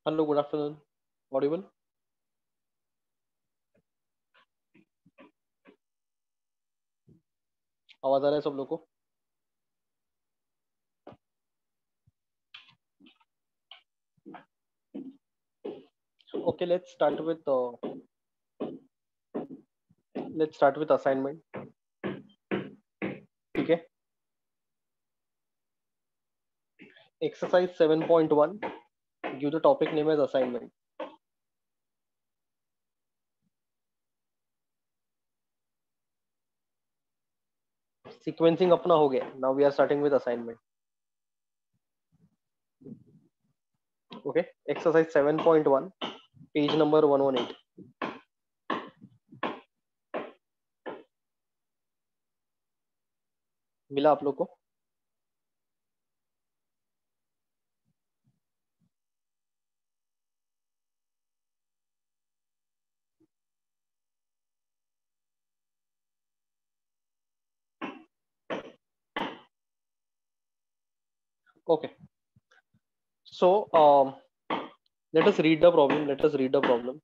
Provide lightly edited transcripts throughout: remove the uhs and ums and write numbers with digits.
Hello, good afternoon. Audible? आवाज आ रहा है सब लोग को? Okay, let's start with assignment. ठीक है। Exercise 7.1, give the topic name as assignment. Sequencing अपना हो गया। Now we are starting with assignment. Okay, exercise 7.1, page number 118। मिला आप लोग को? Okay, so let us read the problem. Let us read the problem.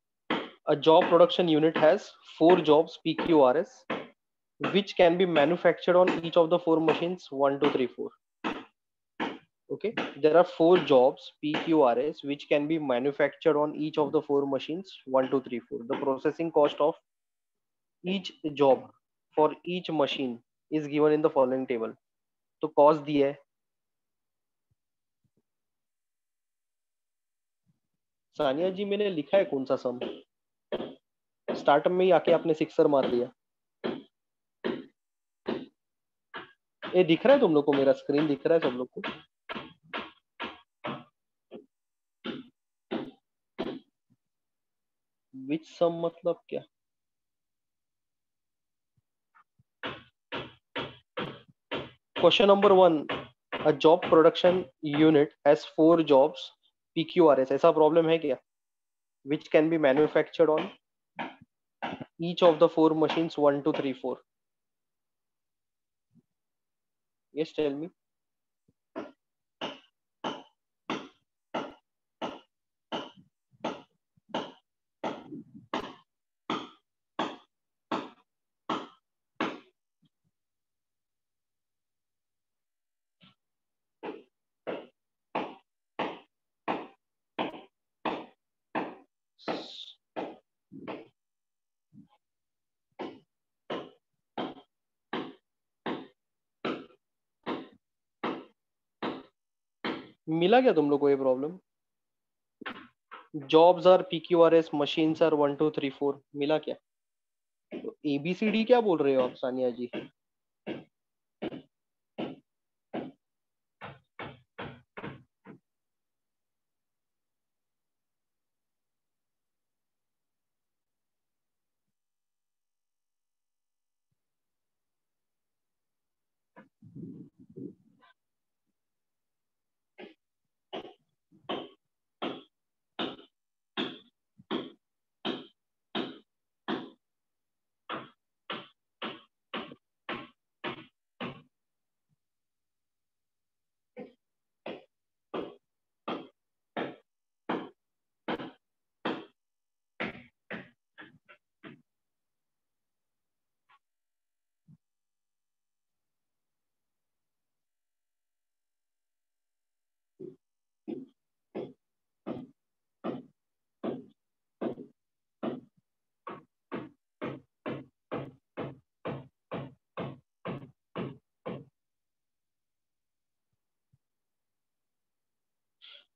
A job production unit has 4 jobs PQRS, which can be manufactured on each of the 4 machines 1, 2, 3, 4. Okay, there are 4 jobs PQRS which can be manufactured on each of the 4 machines 1, 2, 3, 4. The processing cost of each job for each machine is given in the following table. तो cost दिया है। सानिया जी, मैंने लिखा है कौन सा सम? Startup में ही आके आपने सिक्सर मार दिया। ये दिख रहा है तुम लोग को? मेरा स्क्रीन दिख रहा है सब लोग को? विच सम मतलब क्या? Question number 1, a job production unit has 4 jobs PQRS। ऐसा प्रॉब्लम है क्या? Which can be manufactured on each of the 4 machines 1, 2, 3, 4. Yes, tell me. मिला क्या तुम लोग को ये problem? Jobs are PQRS, machines are 1, 2, 3, 4। मिला क्या? तो ABCD क्या बोल रहे हो आप सानिया जी?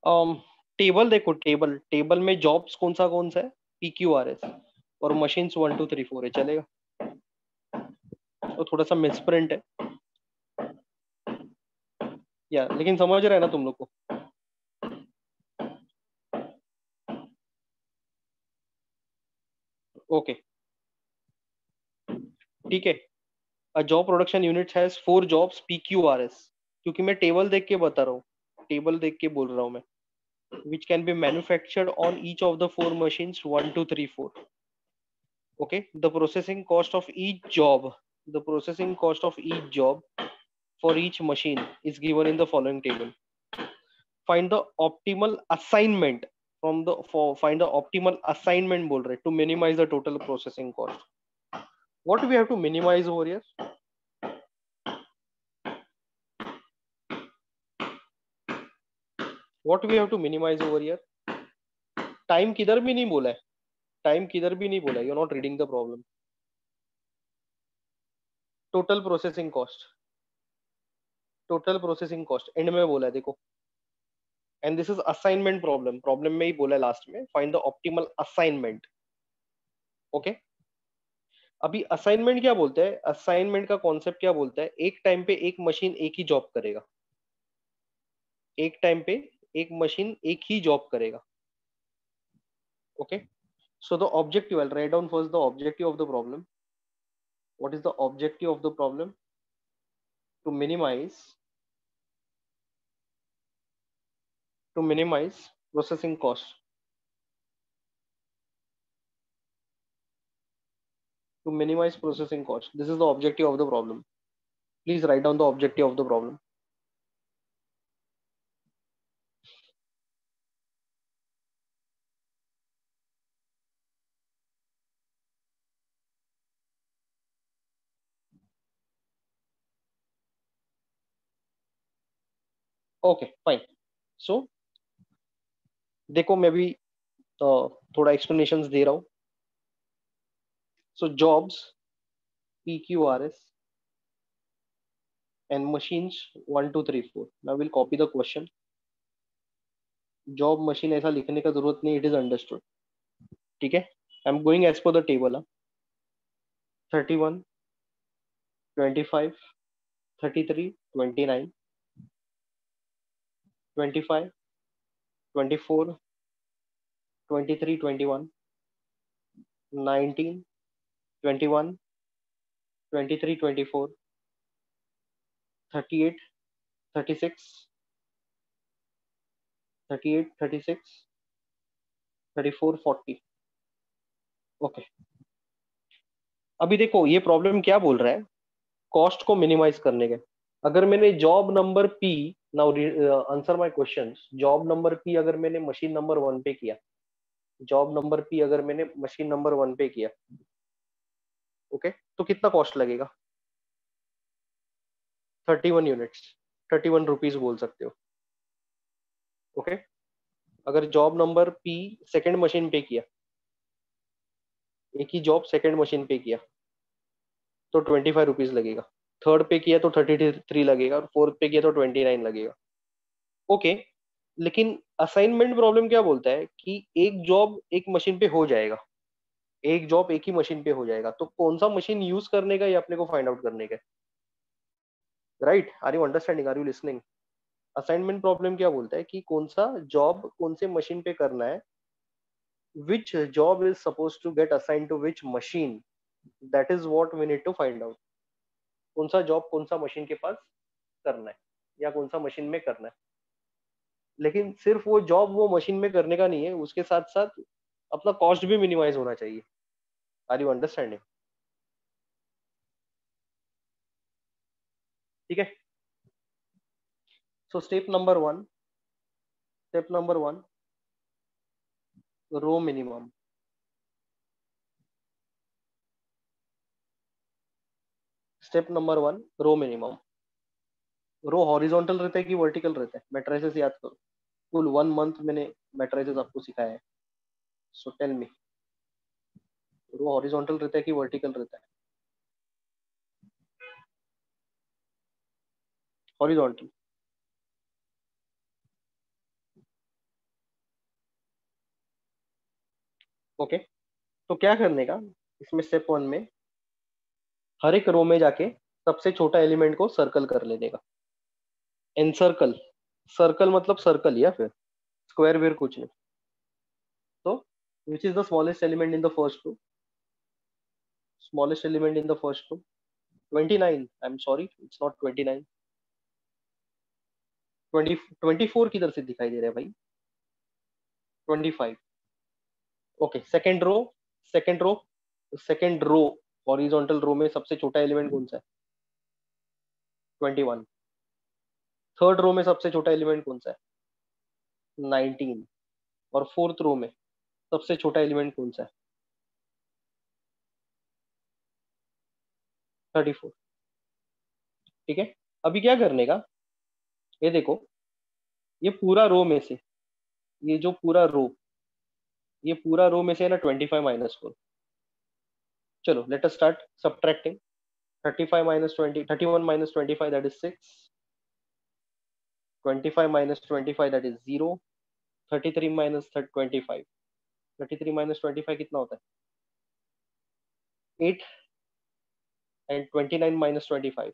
टेबल देखो, टेबल टेबल में जॉब्स कौन सा है, PQRS, और मशीन्स 1 2 3 4 है, चलेगा। तो थोड़ा सा मिसप्रिंट है या, लेकिन समझ रहे हैं ना तुम लोग को। ओके, ठीक है। A job production unit has 4 jobs PQRS, क्योंकि मैं टेबल देख के बता रहा हूँ, टेबल देख के बोल रहा हूँ मैं। Which can be manufactured on each of the 4 machines 1 2 3 4। Okay, the processing cost of each job, the processing cost of each job for each machine is given in the following table. Find the optimal assignment from the, for find the optimal assignment बोल रहे, to minimize the total processing cost. What we have to minimize over here? What we have to minimize over here? Time किधर भी नहीं बोला है, time किधर भी नहीं बोला है, you're not reading the problem. Total processing cost, total processing cost end में बोला है देखो। And this is assignment problem, problem में ही बोला है लास्ट में, find the optimal assignment. Okay, अभी असाइनमेंट क्या बोलते हैं, असाइनमेंट का कॉन्सेप्ट क्या बोलता है, एक टाइम पे एक मशीन एक ही जॉब करेगा, एक टाइम पे एक मशीन एक ही जॉब करेगा। Okay, so the objective, I write down first the objective of the problem. What is the objective of the problem? To minimize, to minimize processing cost, to minimize processing cost. This is the objective of the problem. Please write down the objective of the problem. Okay, fine. So देखो मैं भी थोड़ा explanations दे रहा हूँ। So jobs PQRS and machines 1 2 3 4. Now we'll copy the question. Job machine ऐसा लिखने का जरूरत नहीं, इट इज अंडरस्टूड। ठीक है, I am going as per the table. 31 25 33 29 25 24 23 21 19 21 23 24 38 36 38 36 34 40। Okay, अभी देखो ये प्रॉब्लम क्या बोल रहा है, कॉस्ट को मिनिमाइज करने के। अगर मैंने job number P, now answer my questions, job number P अगर मैंने मशीन नंबर 1 पे किया, जॉब नंबर पी अगर मैंने मशीन नंबर 1 पे किया, ओके, तो कितना कॉस्ट लगेगा? 31 यूनिट्स, 31 रुपीज बोल सकते हो। ओके, अगर job number P second machine पे किया, एक ही जॉब सेकेंड मशीन पे किया, तो 25 रुपीज लगेगा। थर्ड पे किया तो 33 लगेगा, और फोर्थ पे किया तो 29 लगेगा। ओके, लेकिन असाइनमेंट प्रॉब्लम क्या बोलता है कि एक जॉब एक मशीन पे हो जाएगा, एक जॉब एक ही मशीन पे हो जाएगा, तो कौन सा मशीन यूज करने का ये अपने को फाइंड आउट करने का। Right, are you understanding, are you listening? Assignment problem क्या बोलता है कि कौन सा जॉब कौन से मशीन पे करना है, which job is supposed to get assigned to which machine, that is what we need to find out। कौन सा जॉब कौन सा मशीन के पास करना है, या कौन सा मशीन में करना है। लेकिन सिर्फ वो जॉब वो मशीन में करने का नहीं है, उसके साथ साथ अपना कॉस्ट भी मिनिमाइज होना चाहिए। Are you understanding? ठीक है, so step number 1, row minimum. Step number 1, row minimum. Row horizontal रहता है कि वर्टिकल रहता है? मैट्रिसेस याद करो, कुल 1 मंथ मैंने मैट्रिसेस आपको सिखाया है। सो टेल मी, रो हॉरिजॉन्टल रहता है कि वर्टिकल रहता है? हॉरिजॉन्टल। ओके, तो क्या करने का इसमें, स्टेप वन में हर एक रो में जाके सबसे छोटा एलिमेंट को सर्कल कर लेने का। एनसर्कल, सर्कल मतलब सर्कल या फिर स्क्वायर वेयर कुछ नहीं। तो which is the smallest element in the first row? Smallest element in the first row 29। I am sorry, it's not 29। 20, 24 किधर से दिखाई दे रहा है भाई? 25। Okay, second row, second row, second row horizontal row में सबसे छोटा एलिमेंट कौन सा है? 21। थर्ड रो में सबसे छोटा एलिमेंट कौन सा है? 19। और फोर्थ रो में सबसे छोटा एलिमेंट कौन सा है? 34। ठीक है, अभी क्या करने का, ये देखो, ये पूरा रो में से, ये जो पूरा रो, ये पूरा रो में से है ना 25 माइनस 4। चलो let us start subtracting. 35 minus 20, 31 minus 25 that is 6। 25 minus 25 that is 0। 33 minus 25, 33 minus 25 कितना होता है? 8। एंड 29 माइनस 25,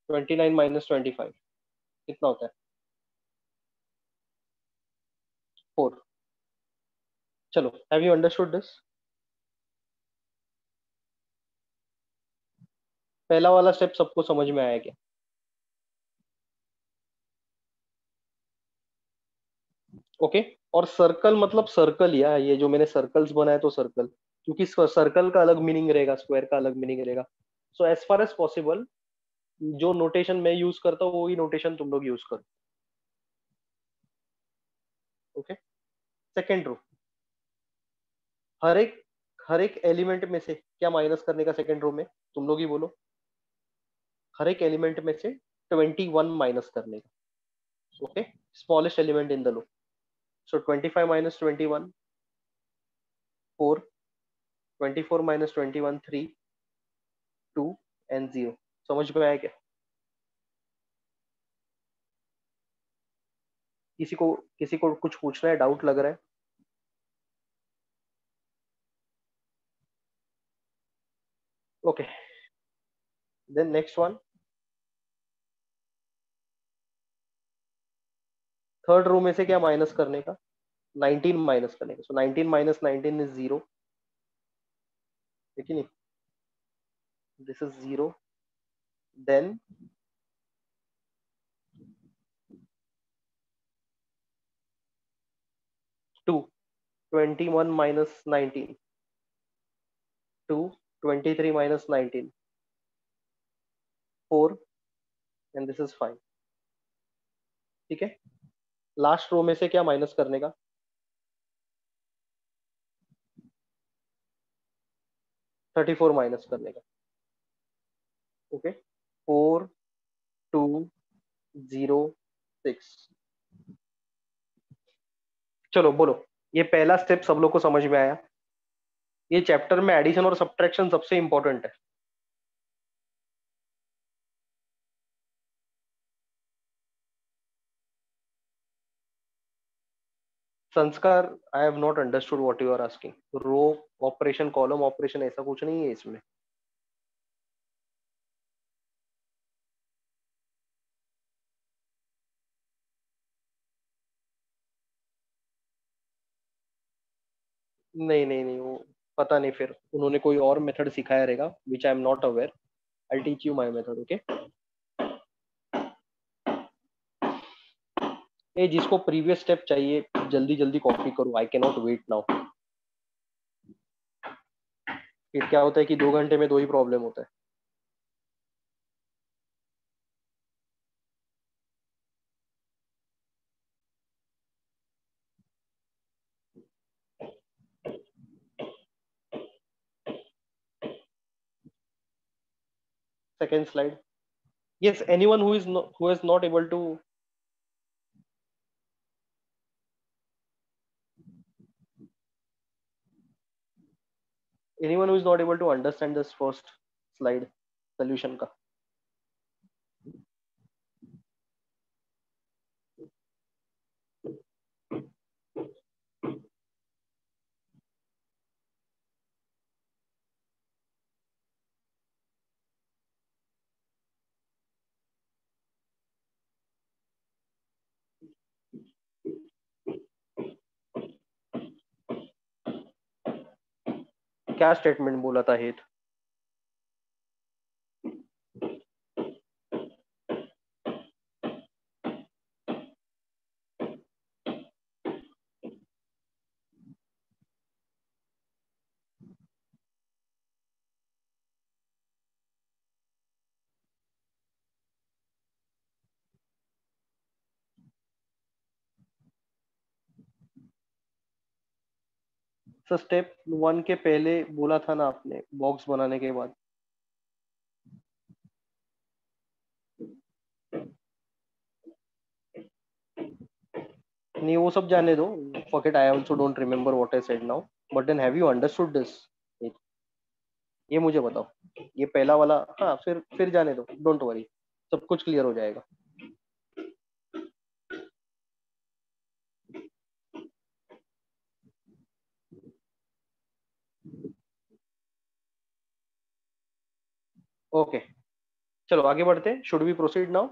29 माइनस 25 कितना होता है? 4। चलो, हैव यू अंडरस्टूड दिस? पहला वाला स्टेप सबको समझ में आया क्या? ओके, और सर्कल मतलब सर्कल, या ये जो मैंने सर्कल्स बनाए तो सर्कल, क्योंकि सर्कल का अलग मीनिंग रहेगा, स्क्वायर का अलग मीनिंग रहेगा। So as far as possible जो नोटेशन मैं यूज करता हूँ वही नोटेशन तुम लोग यूज करो। ओके, सेकेंड रो, हर एक हर एक एलिमेंट में से क्या माइनस करने का सेकेंड रो में? तुम लोग ही बोलो। हर एक एलिमेंट में से 21 माइनस करने का। Okay, smallest element in the low. So 25 minus 21 4, 24 minus 21 3, 2 and 0। समझ में आया क्या? किसी को कुछ पूछना है, डाउट लग रहा है? Okay, then next one, third row में से क्या माइनस करने का? 19 माइनस करने का। सो 19 माइनस 19 इज 0, ठीक है नहीं? This is 0। Then 2, 21 minus 19, 2, 23 minus 19, 4 and this is 5। ठीक है, लास्ट रो में से क्या माइनस करने का? 34 माइनस करने का। ओके, 4, 2, 0, 6। चलो बोलो, ये पहला स्टेप सब लोग को समझ में आया? ये चैप्टर में एडिशन और सब्ट्रैक्शन सबसे इंपॉर्टेंट है। संस्कार, I have not understood what you are asking. Row operation, column operation, ऐसा कुछ नहीं है इसमें। नहीं नहीं नहीं, वो पता नहीं, फिर उन्होंने कोई और मेथड सिखाया रहेगा which I am not aware. I teach you my method. Okay, ये जिसको प्रीवियस स्टेप चाहिए जल्दी जल्दी कॉपी करो, I can not wait now. फिर क्या होता है कि 2 घंटे में दो ही प्रॉब्लम होता है। Second slide. Yes, anyone who is who is not able to, anyone who is not able to understand this first slide solution का? क्या स्टेटमेंट बोला था हेत? सर स्टेप 1 के पहले बोला था ना आपने, बॉक्स बनाने के बाद। नहीं वो सब जाने दो, forget, I also don't remember what I said now, but then have you understood this? ये मुझे बताओ, ये पहला वाला, हाँ फिर जाने दो, डोंट वरी, सब कुछ क्लियर हो जाएगा। ओके, चलो आगे बढ़ते हैं। Should we proceed now?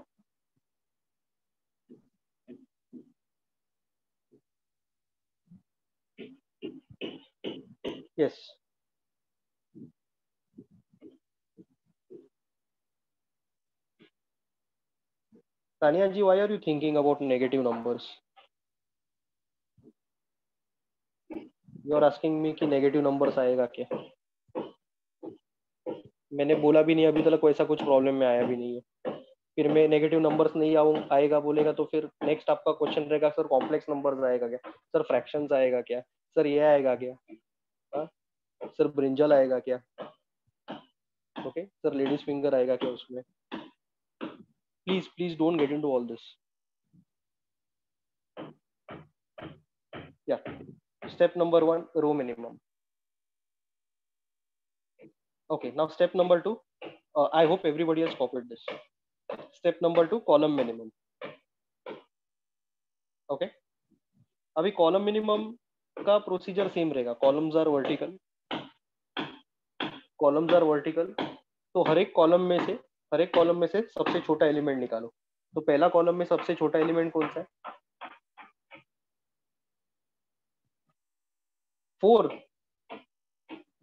Yes. Tania ji, why are you thinking about negative numbers? You are asking me कि नेगेटिव नंबर्स आएगा क्या? मैंने बोला भी नहीं अभी तक, वैसा कुछ प्रॉब्लम में आया भी नहीं है। फिर मैं नेगेटिव नंबर्स नहीं आएगा बोलेगा तो फिर नेक्स्ट आपका क्वेश्चन रहेगा, सर कॉम्प्लेक्स नंबर्स आएगा क्या, सर फ्रैक्शंस आएगा क्या, सर ये आएगा क्या, हाँ? सर ब्रिंजल आएगा क्या? ओके सर, लेडीज फिंगर आएगा क्या उसमें? Please please don't get into all this. या, step number 1, row minimum. Okay, now step number 2. I hope everybody has copied this. Step number 2, column minimum. Okay. अभी column minimum का procedure same रहेगा। Columns are vertical, columns are vertical, तो हर एक column में से सबसे छोटा एलिमेंट निकालो। तो पहला कॉलम में सबसे छोटा एलिमेंट कौन सा है? 4।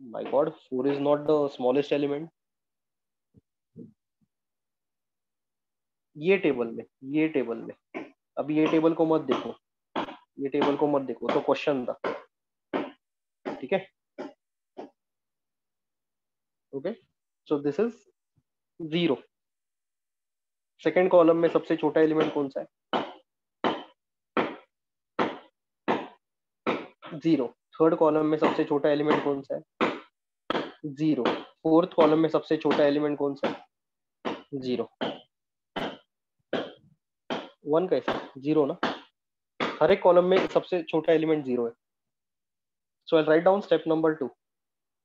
My God, 4 is not the smallest element. ये टेबल में, ये टेबल में, अभी ये टेबल को मत देखो, ये टेबल को मत देखो, तो क्वेश्चन था, ठीक है? Okay, so this is 0। Second column में सबसे छोटा एलिमेंट कौन सा है? 0। थर्ड कॉलम में सबसे छोटा एलिमेंट कौन सा है? 0। फोर्थ कॉलम में सबसे छोटा एलिमेंट कौन सा है? 0। 1 कैसे? 0 ना, हर एक कॉलम में सबसे छोटा एलिमेंट 0 है। So I write down step number 2,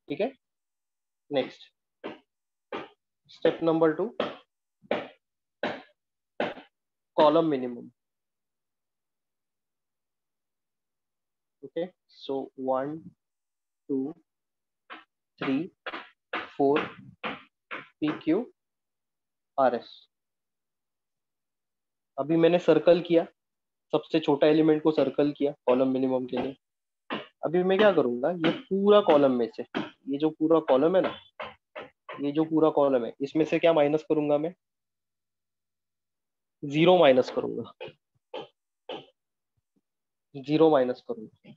ठीक है? Next, step number 2, column minimum. Okay, so 1 2 3 4 P Q R S. अभी मैंने सर्कल किया, सबसे छोटा एलिमेंट को सर्कल किया कॉलम मिनिमम के लिए। अभी मैं क्या करूंगा, ये पूरा कॉलम में से, ये जो पूरा कॉलम है ना, ये जो पूरा कॉलम है, इसमें से क्या माइनस करूंगा मैं? 0 माइनस करूंगा, 0 माइनस करूंगा।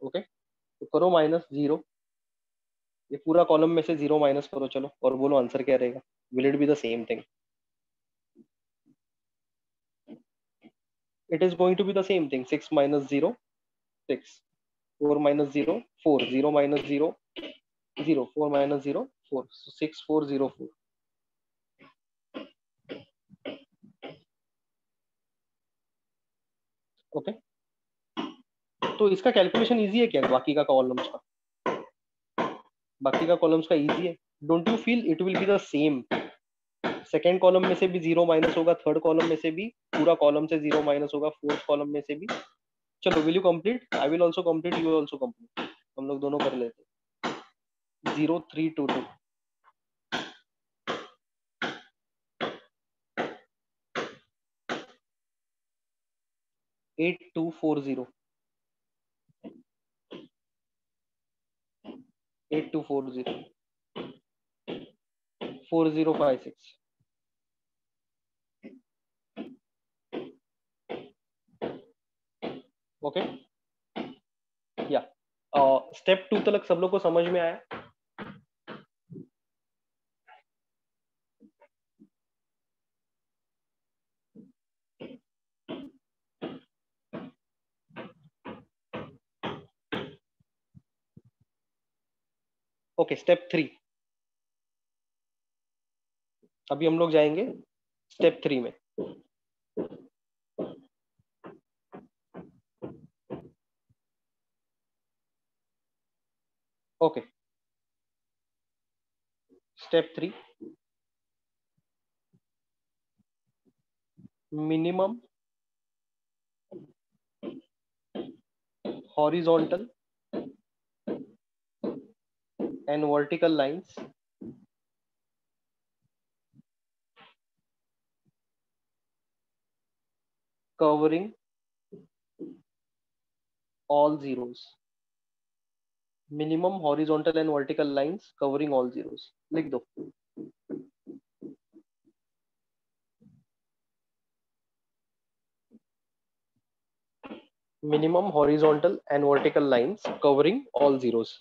ओके, तो करो -0। ये पूरा कॉलम में से 0 माइनस करो, चलो, और बोलो आंसर क्या रहेगा। Will it be the same thing? It is going to be the same thing. 6 minus 0, 6। 4 minus 0, 4। 0 minus 0, 0। 4 minus 0, 4। 6404। Okay, तो इसका कैलकुलेशन इजी है क्या? बाकी का कॉलम्स का, बाकी का कॉलम्स का इजी है। Don't you feel it will be the same? Second column में से भी 0 माइनस होगा, थर्ड कॉलम में से भी, पूरा कॉलम से 0 माइनस होगा, फोर्थ कॉलम में से भी। चलो, will you complete? I will also complete, you will also complete, हम लोग दोनों कर लेते हैं। 0322 8240। 8240 4056. ओके या स्टेप 2 तक सब लोग को समझ में आया? ओके स्टेप 3 अभी हम लोग जाएंगे स्टेप 3 में। Okay step 3 minimum horizontal and vertical lines covering all zeros. Minimum horizontal and vertical lines covering all zeros. लिख दो। Minimum horizontal and vertical lines covering all zeros.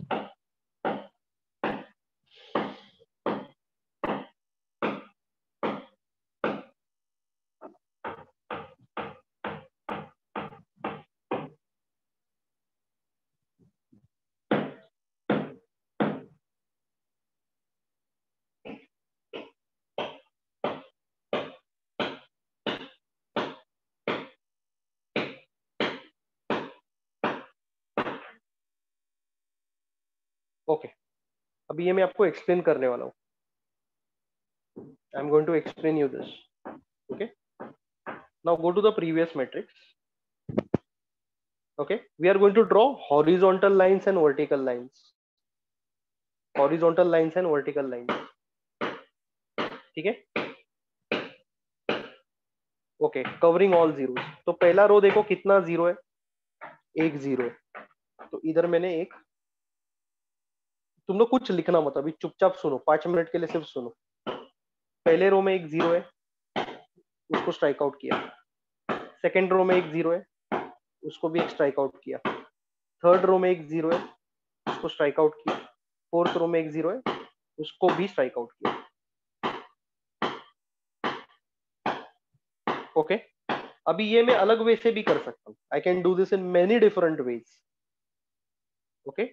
Okay अभी ये मैं आपको एक्सप्लेन करने वाला हूँ। I am going to explain you this. Okay now go to the previous matrix. Okay, we are going to draw horizontal lines and vertical lines. Horizontal lines and vertical lines. ठीक है? Okay covering all zero. तो पहला रो देखो कितना zero है, एक zero है। तो इधर मैंने एक, तुम लोग कुछ लिखना मत, अभी चुपचाप सुनो, 5 मिनट के लिए सिर्फ सुनो। पहले रो में एक जीरो है, उसको स्ट्राइक आउट किया। सेकेंड रो में एक जीरो है, उसको भी एक स्ट्राइक आउट किया। थर्ड रो में एक जीरो है, उसको स्ट्राइक आउट किया। फोर्थ रो में एक जीरो है, उसको भी स्ट्राइक आउट किया। ओके अभी ये मैं अलग वे से भी कर सकता हूं। I can do this in many different ways. Okay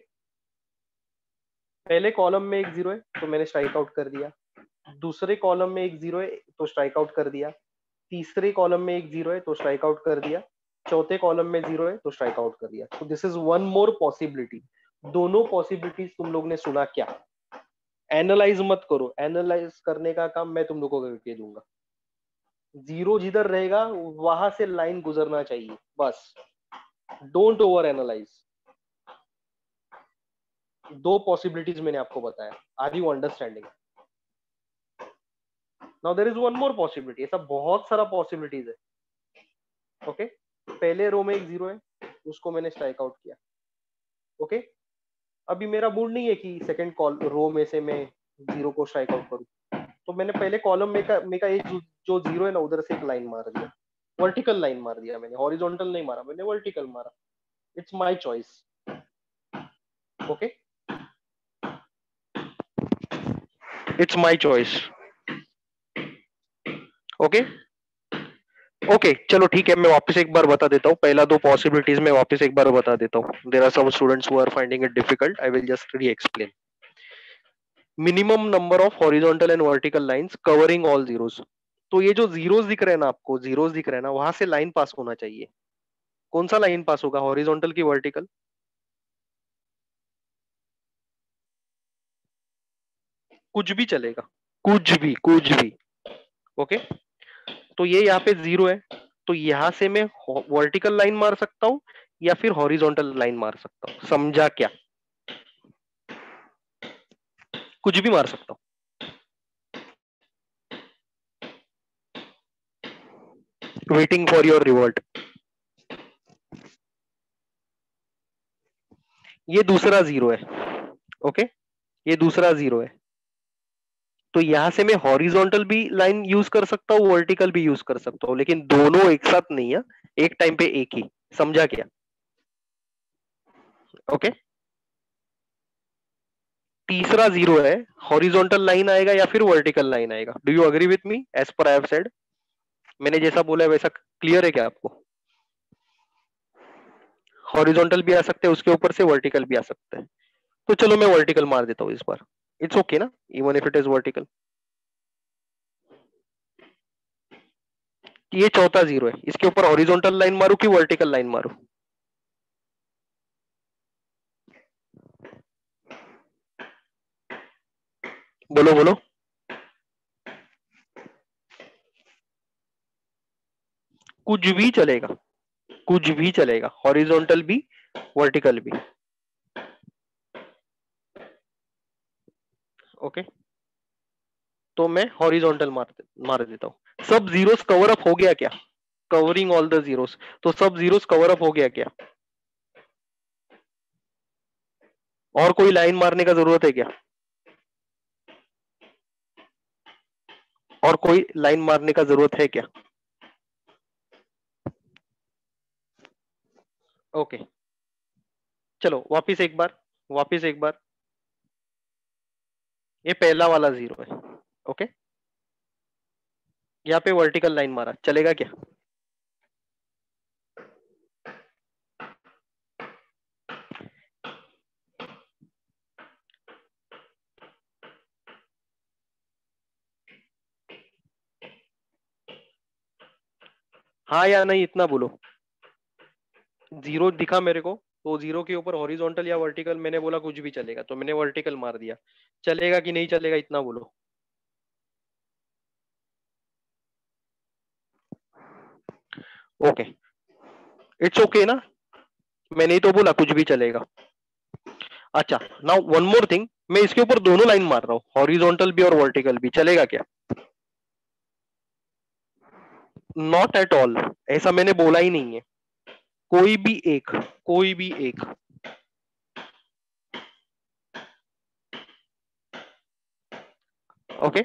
पहले कॉलम में एक जीरो है तो मैंने स्ट्राइक आउट कर दिया। दूसरे कॉलम में एक जीरो है तो स्ट्राइक आउट कर दिया। तीसरे कॉलम में एक जीरो है तो स्ट्राइक आउट कर दिया। चौथे कॉलम में जीरो है तो स्ट्राइक आउट कर दिया। तो this is one more possibility. दोनों पॉसिबिलिटीज तुम लोग ने सुना क्या? एनालाइज मत करो, एनालाइज करने का काम मैं तुम लोग को करके दूंगा। जीरो जिधर रहेगा वहां से लाइन गुजरना चाहिए बस। Don't over analyse. दो पॉसिबिलिटीज मैंने आपको बताया। Are you understanding? Now there is one more possibility. ऐसा बहुत सारा पॉसिबिलिटीज है। ओके पहले रो में एक जीरो है, उसको मैंने स्ट्राइक आउट किया। ओके अभी मेरा मूड नहीं है कि सेकंड कॉल रो में से मैं जीरो को स्ट्राइक आउट करूं, तो मैंने पहले कॉलम में का एक जो जीरो है ना उधर से एक लाइन मार दिया। वर्टिकल लाइन मार दिया मैंने, हॉरिजॉन्टल नहीं मारा मैंने, वर्टिकल मारा। It's my choice. Okay it's my choice. Okay okay चलो ठीक है, मैं वापस एक बार बता देता हूँ। पहला दो पॉसिबिलिटीज में वापस एक बार बता देता हूँ। There are some students who are finding it difficult, I will just re-explain. Minimum number of horizontal and vertical lines covering all zeros. तो ये जो जीरोस दिख रहे हैं ना आपको, जीरोस दिख रहे हैं ना, वहां से लाइन पास होना चाहिए। कौन सा लाइन पास होगा, हॉरिजॉन्टल की वर्टिकल? कुछ भी चलेगा, कुछ भी कुछ भी। ओके तो ये यहाँ पे जीरो है, तो यहां से मैं वर्टिकल लाइन मार सकता हूँ या फिर हॉरिजॉन्टल लाइन मार सकता हूँ। समझा क्या? कुछ भी मार सकता हूँ। Waiting for your revert. ये दूसरा जीरो है। ओके ये दूसरा 0 है। तो यहां से मैं हॉरिजॉन्टल भी लाइन यूज कर सकता हूँ, वर्टिकल भी यूज कर सकता हूँ, लेकिन दोनों एक साथ नहीं है, एक टाइम पे एक ही। समझा क्या? ओके। तीसरा 0 है, हॉरिजॉन्टल लाइन आएगा या फिर वर्टिकल लाइन आएगा? Do you agree with me as per I have said? मैंने जैसा बोला है वैसा क्लियर है क्या आपको? हॉरिजॉन्टल भी आ सकते हैं उसके ऊपर से, वर्टिकल भी आ सकते हैं। तो चलो मैं वर्टिकल मार देता हूँ इस बार। इट्स ओके ना, even if it is vertical. ये चौथा 0 है, इसके ऊपर हॉरिजॉन्टल लाइन मारू कि वर्टिकल लाइन मारू? बोलो बोलो। कुछ भी चलेगा, कुछ भी चलेगा, हॉरिजॉन्टल भी वर्टिकल भी। ओके, तो मैं हॉरिजॉन्टल मार देता हूँ। सब जीरोस कवर अप हो गया क्या? Covering all the zeros. तो सब जीरोस कवर अप हो गया क्या? और कोई लाइन मारने का जरूरत है क्या? और कोई लाइन मारने का जरूरत है क्या? ओके, चलो वापिस एक बार, वापिस एक बार। ये पहला वाला 0 है। ओके, यहाँ पे वर्टिकल लाइन मारा, चलेगा क्या? हाँ या नहीं, इतना बोलो। 0 दिखा मेरे को, तो 0 के ऊपर हॉरिजॉन्टल या वर्टिकल, मैंने बोला कुछ भी चलेगा, तो मैंने वर्टिकल मार दिया। चलेगा कि नहीं चलेगा, इतना बोलो। ओके, इट्स ओके ना, मैंने ही तो बोला कुछ भी चलेगा। अच्छा, नाउ वन मोर थिंग, मैं इसके ऊपर दोनों लाइन मार रहा हूँ, हॉरिजॉन्टल भी और वर्टिकल भी, चलेगा क्या? नॉट एट ऑल, ऐसा मैंने बोला ही नहीं है। कोई भी एक, कोई भी एक। ओके,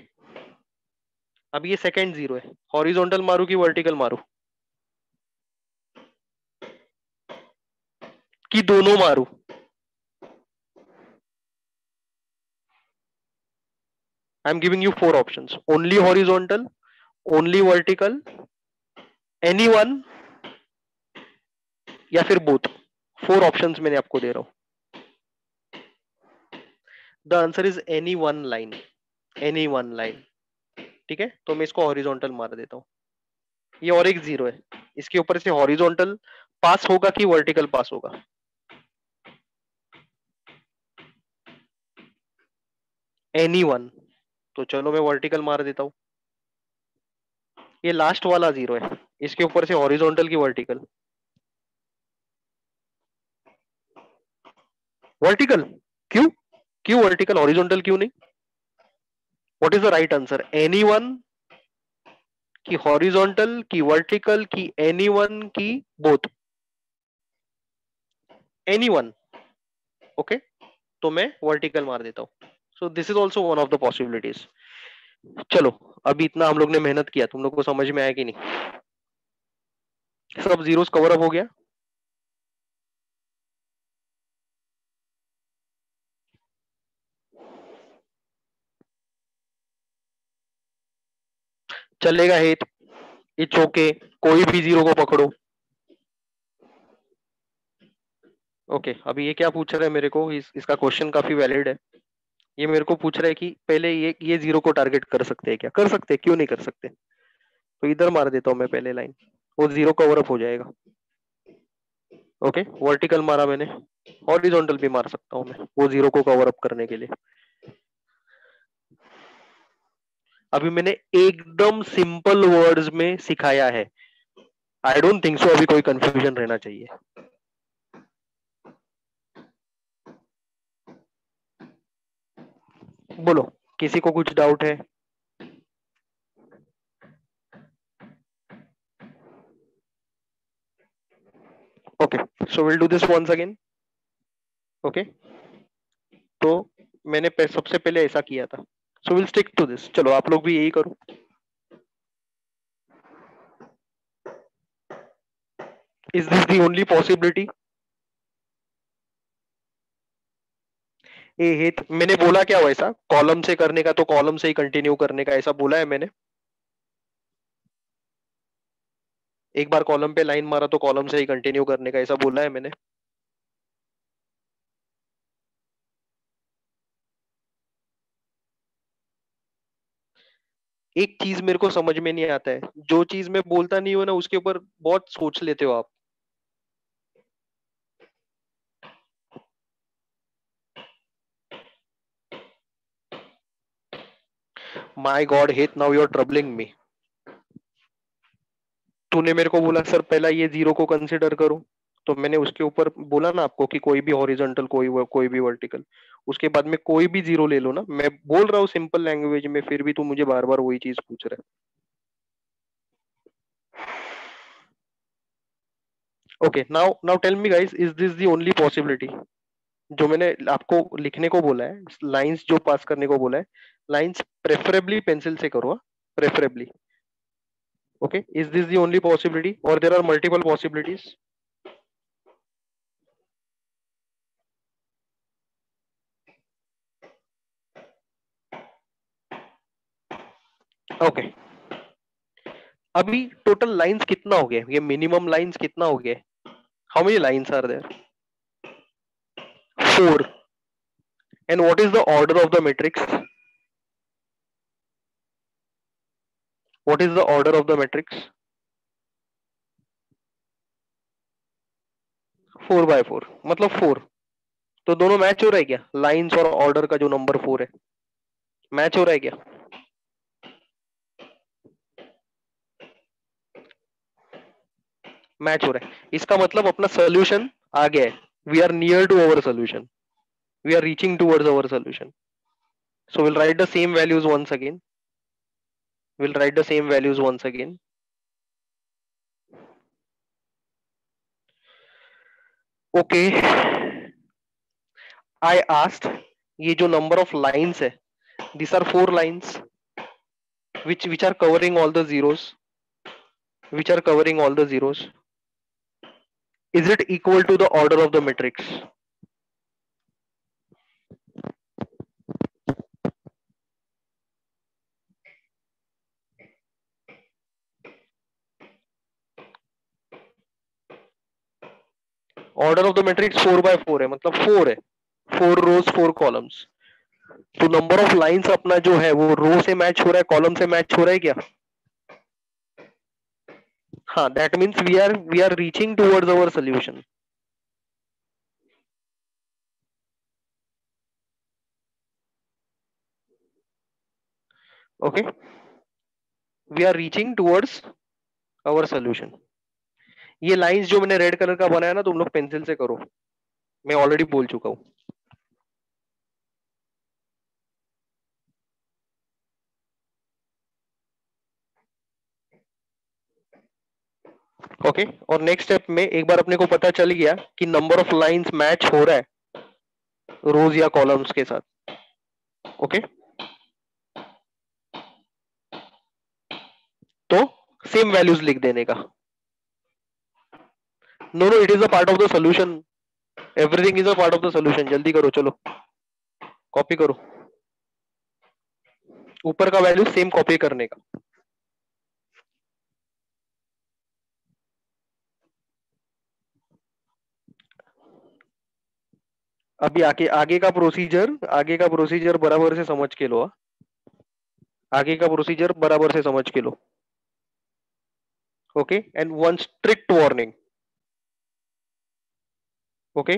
अब ये सेकंड 0 है, हॉरिजॉन्टल मारू कि वर्टिकल मारू? कि दोनों मारू? I am giving you 4 options, only horizontal, only vertical, any one, या फिर बोथ। 4 ऑप्शंस मैंने आपको दे रहा हूं। The answer is any one line, any one line. ठीक है, तो मैं इसको हॉरिजॉन्टल मार देता हूँ। ये और एक 0 है, इसके ऊपर से हॉरिजॉन्टल पास होगा कि वर्टिकल पास होगा? Any one. तो चलो मैं वर्टिकल मार देता हूँ। ये लास्ट वाला 0 है, इसके ऊपर से हॉरिजॉन्टल की वर्टिकल? वर्टिकल। क्यों? क्यों वर्टिकल, हॉरिजॉन्टल क्यों नहीं? What is the right answer, any one की हॉरिजॉन्टल की वर्टिकल की एनी वन की बोथ? Any one. ओके, तो मैं वर्टिकल मार देता हूँ। So this is also one of the possibilities. चलो, अभी इतना हम लोग ने मेहनत किया, तुम लोग को समझ में आया कि नहीं? सब जीरोस कवर अप हो गया? चलेगा हेत, इट्स ओके, कोई भी 0 को पकड़ो। ओके, अभी ये क्या पूछ रहा है मेरे को, इसका क्वेश्चन काफी वैलिड है। ये मेरे को पूछ रहा है कि पहले ये 0 को टारगेट कर सकते हैं क्या? कर सकते हैं, क्यों नहीं कर सकते? तो इधर मार देता हूँ मैं पहले लाइन, वो 0 कवर अप हो जाएगा। ओके, वर्टिकल मारा मैंने, हॉरिजॉन्टल भी मार सकता हूँ मैं वो 0 को कवर अप करने के लिए। अभी मैंने एकदम सिंपल वर्ड्स में सिखाया है, आई डोंट थिंक सो अभी कोई कंफ्यूजन रहना चाहिए। बोलो, किसी को कुछ डाउट है? Okay, so will do this once again. Okay, तो मैंने सबसे पहले ऐसा किया था। So will stick to this. चलो आप लोग भी यही करो। Is this the only possibility? ए हित मैंने बोला क्या वैसा कॉलम से करने का तो कॉलम से ही कंटिन्यू करने का ऐसा बोला है मैंने? एक बार कॉलम पे लाइन मारा तो कॉलम से ही कंटिन्यू करने का ऐसा बोला है मैंने? एक चीज मेरे को समझ में नहीं आता है, जो चीज मैं बोलता नहीं हूं ना उसके ऊपर बहुत सोच लेते हो आप। माई गॉड हित, नाउ यू आर ट्रबलिंग मी। तूने मेरे को बोला सर पहला ये जीरो को कंसिडर करो, तो मैंने उसके ऊपर बोला ना आपको कि कोई भी हॉरिजॉन्टल कोई भी वर्टिकल, उसके बाद में कोई भी जीरो ले लो ना। मैं बोल रहा हूँ सिंपल लैंग्वेज में, फिर भी तू मुझे बार बार वही चीज पूछ रहा है। Okay, now now tell me guys, is this the only possibility? जो मैंने आपको लिखने को बोला है, लाइंस जो पास करने को बोला है, लाइंस प्रेफरेबली पेंसिल से करो, preferably. Okay, is this the only possibility और there are multiple possibilities? Okay, अभी टोटल लाइंस कितना हो गया? ये मिनिमम लाइंस कितना हो गया? How many lines are there? Four. And what is the order of the matrix? What is the order of the matrix? 4 by 4 मतलब 4। तो दोनों मैच हो रहा है क्या? लाइंस और ऑर्डर का जो नंबर 4 है, मैच हो रहा है क्या? मैच हो रहा है, इसका मतलब अपना सोल्यूशन आ गया है। We are near to our solution, we are reaching towards our solution. So we'll write the same values once again. We'll write the same values once again. Okay, I asked ये जो number of lines है, these are 4 lines which are covering all the zeros, which are covering all the zeros. Is it equal to the order of the matrix? Order of the matrix 4 by 4 है, मतलब 4 है, 4 rows 4 columns। तो number of lines अपना जो है वो रो से match हो रहा है, कॉलम से मैच हो रहा है क्या? हाँ, that means we are reaching towards our solution. Okay, we are reaching towards our solution. ये लाइंस जो मैंने रेड कलर का बनाया ना, तुम लोग पेंसिल से करो, मैं ऑलरेडी बोल चुका हूं। ओके, और नेक्स्ट स्टेप में एक बार अपने को पता चल गया कि नंबर ऑफ लाइंस मैच हो रहा है रोज या कॉलम्स के साथ। ओके, तो सेम वैल्यूज लिख देने का। No no, it is a part of the solution, everything is a part of the solution. जल्दी करो, चलो कॉपी करो, ऊपर का वैल्यू सेम कॉपी करने का। अभी आगे का प्रोसीजर बराबर से समझ के लो, हाँ? आगे का प्रोसीजर बराबर से समझ के लो। Okay, and one strict warning. Okay,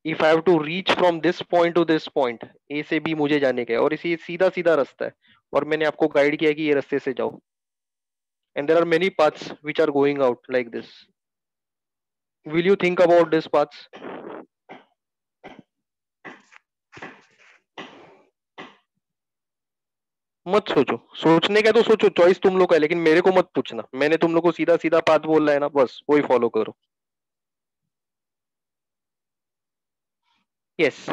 if I have to reach from this point to this point, A से बी मुझे जाने का है, और इसी सीधा सीधा रास्ता है, और मैंने आपको गाइड किया कि ये रास्ते से जाओ। And there are many paths which are going out like this. Will you think about this paths? मत सोचो, सोचने का तो सोचो, चॉइस तुम लोग का है, लेकिन मेरे को मत पूछना। मैंने तुम लोग को सीधा सीधा पाथ बोल रहा है ना, बस वही फॉलो करो। Yes,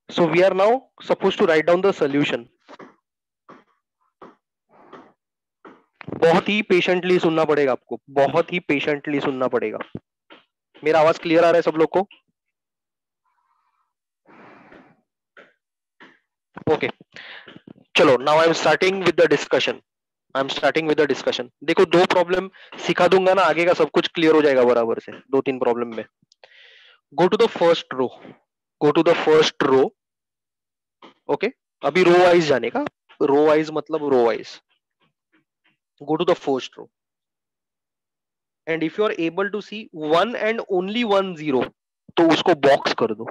So we are now supposed to write down the solution. बहुत ही पेशेंटली सुनना पड़ेगा आपको, बहुत ही पेशेंटली सुनना पड़ेगा. मेरा आवाज क्लियर आ रहा है सब लोग को? ओके, चलो now I am starting with the discussion. I am starting with the discussion. देखो, दो प्रॉब्लम सिखा दूंगा ना, आगे का सब कुछ क्लियर हो जाएगा बराबर से. दो तीन प्रॉब्लम में go to the first row. Go to the first row. Okay, अभी रो वाइज जाने का. रो वाइज मतलब row wise. Go to the first row and if you are able to see one and only one zero, तो उसको box कर दो.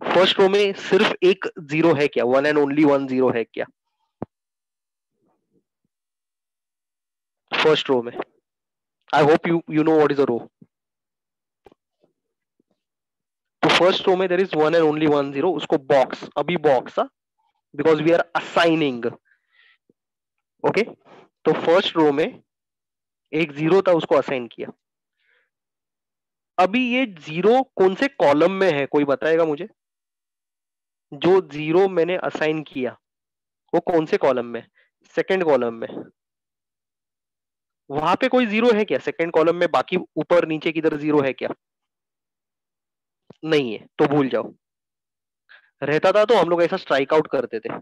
First row में सिर्फ एक जीरो है क्या? One and only one zero है क्या फर्स्ट रो में? I hope you know what is a row. तो फर्स्ट रो में there is one and only one zero, उसको बॉक्स. अभी box, because we are assigning. Okay, तो first row में एक जीरो था, उसको असाइन किया. अभी ये जीरो कौन से कॉलम में है, कोई बताएगा मुझे? जो जीरो मैंने असाइन किया वो कौन से कॉलम में? सेकंड कॉलम में. वहां पे कोई जीरो है क्या सेकंड कॉलम में? बाकी ऊपर नीचे किधर जीरो है क्या? नहीं है, तो भूल जाओ. रहता था तो हम लोग ऐसा स्ट्राइक आउट करते थे.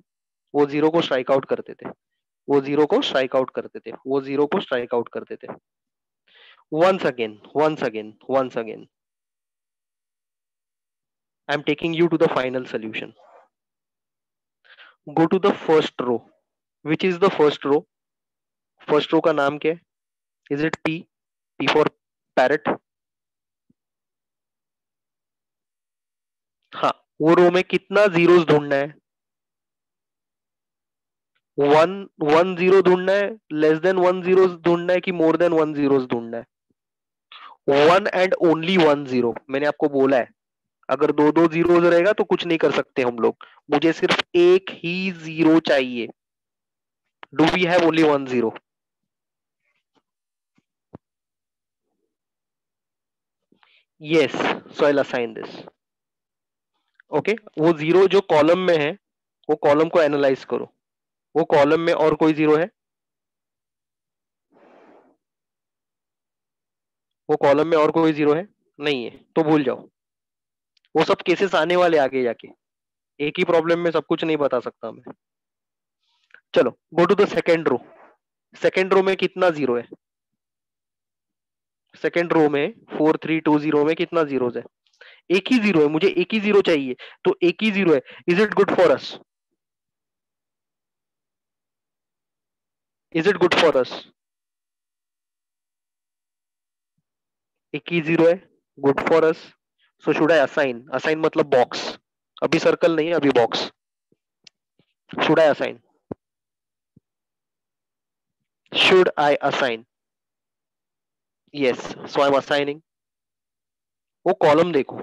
वो जीरो को स्ट्राइक आउट करते थे. वो जीरो को स्ट्राइक आउट करते थे. वो जीरो को स्ट्राइक आउट करते थे. once again, once again, once again, I'm taking you to the final solution. Go to the first row. Which is the first row? First row का नाम क्या है? Is it P? P for parrot. हाँ, वो रो में कितना zeros ढूंढना है? वन. वन जीरो ढूंढना है, लेस देन वन जीरो ढूंढना है, कि मोर देन वन जीरो ढूंढना है? One and only one zero. मैंने आपको बोला है, अगर दो दो जीरो रहेगा तो कुछ नहीं कर सकते हम लोग. मुझे सिर्फ एक ही जीरो चाहिए. Do we have only one zero? Yes, so I'll assign this. Okay, वो जीरो जो कॉलम में है, वो कॉलम को एनालाइज करो. वो कॉलम में और कोई जीरो है? वो कॉलम में और कोई जीरो है? नहीं है, तो भूल जाओ. वो सब केसेस आने वाले आगे जाके. एक ही प्रॉब्लम में सब कुछ नहीं बता सकता मैं. चलो, go to the second row. Second row में कितना जीरो है? सेकेंड रो में 4320 में कितना जीरो है? एक ही जीरो है, मुझे एक ही जीरो चाहिए. तो एक ही जीरो है. Is it good for us? Is it good for us? एक ही जीरो है, good for us. So should I assign? Assign मतलब बॉक्स. अभी सर्कल नहीं है, अभी box. Should I assign? Should I assign? Yes, so I M assigning. वो column देखो,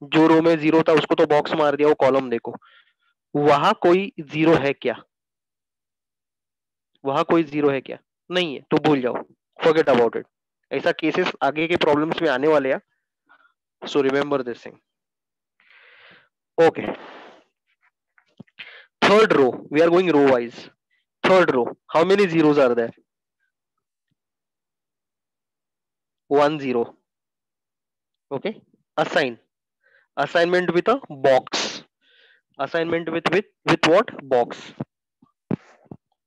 जो रो में जीरो था उसको तो बॉक्स मार दिया. वो कॉलम देखो, वहां कोई जीरो है क्या? वहां कोई जीरो है क्या? नहीं है, तो भूल जाओ. Forget about it. ऐसा केसेस आगे के प्रॉब्लम्स में आने वाले हैं. So remember this thing. Okay, third row. We are going row wise. Third row, how many zeros are there? One zero. Okay, assign. Assignment with a box. Assignment with what? Box.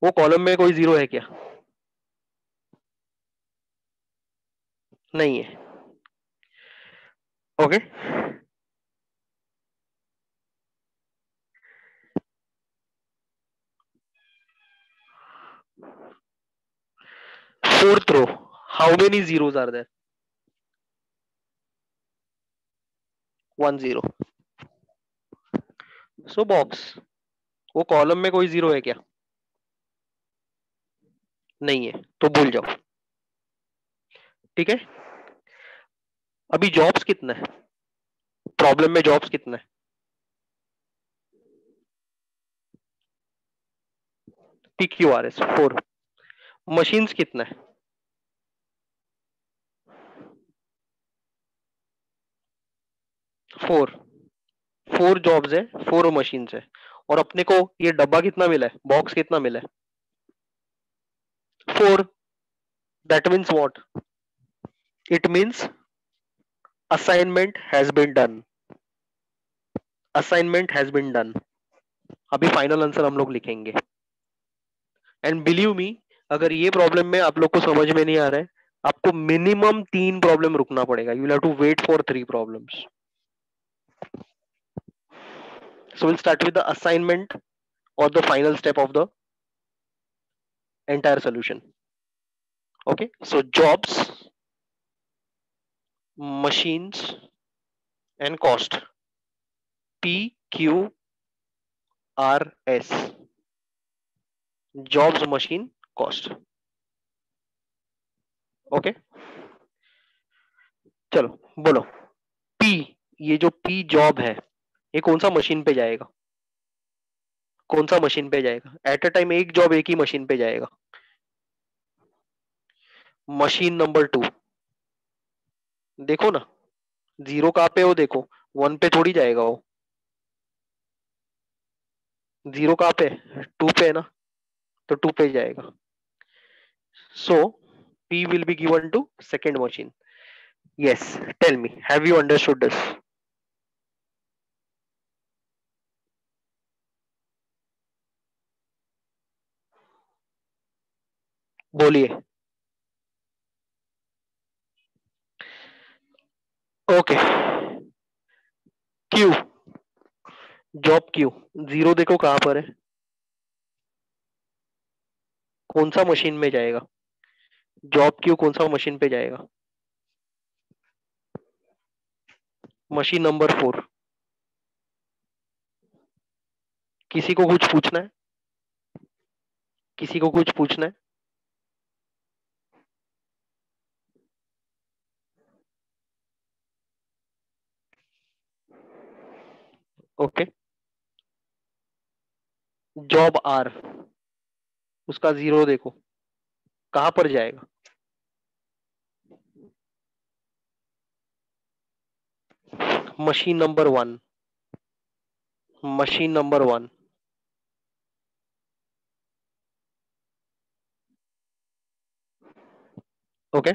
वो column में कोई zero है क्या? नहीं है. Okay, fourth row, how many zeros are there? One zero. So box. वो column में कोई जीरो है क्या? नहीं है, तो भूल जाओ. ठीक है. अभी जॉब्स कितना है? प्रॉब्लम में जॉब्स कितना है? P Q R S 4. Machines कितना है? 4. 4 जॉब्स है, 4 मशीन है, और अपने को ये डब्बा कितना मिला है, बॉक्स कितना मिला है, 4. That means what? It means assignment has been done, assignment has been done. अभी फाइनल आंसर हम लोग लिखेंगे. एंड बिलीव मी, अगर ये प्रॉब्लम में आप लोग को समझ में नहीं आ रहा है, आपको मिनिमम 3 प्रॉब्लम रुकना पड़ेगा. You will have to wait for 3 problems. So we'll start with the assignment or the final step of the entire solution. Okay, so jobs, machines, and cost. P Q R S. Jobs, machine, cost. Okay, चलो बोलो. P, ये जो P job है, ये कौन सा machine पे जाएगा? कौन सा मशीन पे जाएगा? एट अ टाइम एक जॉब एक ही मशीन पे जाएगा. Machine number 2. देखो ना, 0 कहाँ पे हो? देखो 1 पे थोड़ी जाएगा वो. 0 कहाँ पे? 2 पे है ना, तो 2 पे जाएगा. So P will be given to second machine. Yes, tell me, have you understood this? बोलिए. ओके. क्यू, जॉब क्यू, 0 देखो कहां पर है, कौन सा मशीन में जाएगा? जॉब क्यू कौन सा मशीन पे जाएगा? Machine number 4. किसी को कुछ पूछना है? किसी को कुछ पूछना है? ओके. जॉब आर, उसका 0 देखो कहां पर जाएगा? Machine number 1. Machine number 1. Okay.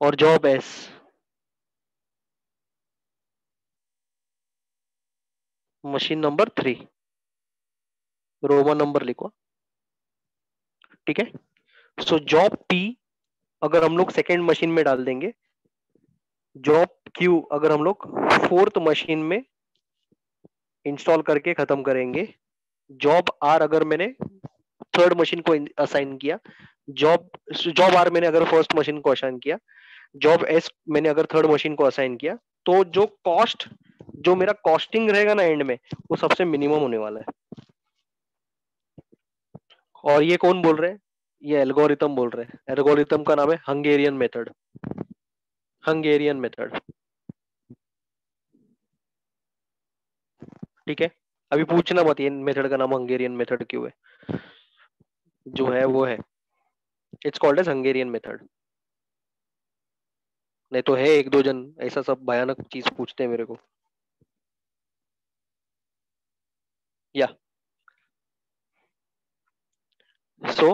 और job S. Machine number 3. Roman number लिखो. ठीक है. सो जॉब पी अगर हम लोग सेकेंड मशीन में डाल देंगे, जॉब क्यू अगर हम लोग फोर्थ मशीन में इंस्टॉल करके खत्म करेंगे, जॉब आर अगर मैंने थर्ड मशीन को असाइन किया, जॉब जॉब आर मैंने अगर फर्स्ट मशीन को असाइन किया, जॉब एस मैंने अगर थर्ड मशीन को असाइन किया, तो जो कॉस्ट, जो मेरा कॉस्टिंग रहेगा ना एंड में, वो सबसे मिनिमम होने वाला है. और ये कौन बोल रहे हैं? ये एल्गोरिथम बोल रहे हैं. एल्गोरिथम का नाम है हंगेरियन मेथड. Hungarian method. ठीक है. अभी पूछना मत ये मेथड का नाम हंगेरियन मेथड क्यों है. जो है वो है. It's called as Hungarian method. नहीं तो है एक दो जन ऐसा सब भयानक चीज पूछते हैं मेरे को. या सो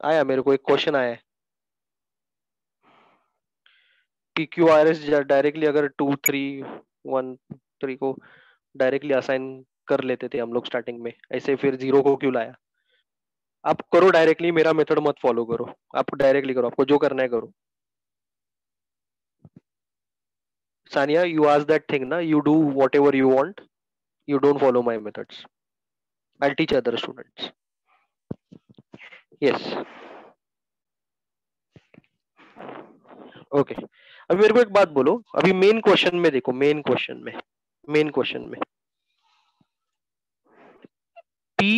आया मेरे को एक क्वेश्चन आया है. P Q R S directly अगर 2 3 1 3 को डायरेक्टली असाइन कर लेते थे हम लोग स्टार्टिंग में, ऐसे फिर 0 को क्यों लाया? आप करो डायरेक्टली, मेरा मेथड मत फॉलो करो. आप डायरेक्टली करो, आपको जो करना है करो. Sania, you ask that thing ना, you do whatever you want, you don't follow my methods. I'll teach other students. Yes. Okay. अभी मेरे को एक बात बोलो, अभी मेन क्वेश्चन में देखो, मेन क्वेश्चन में, मेन क्वेश्चन में P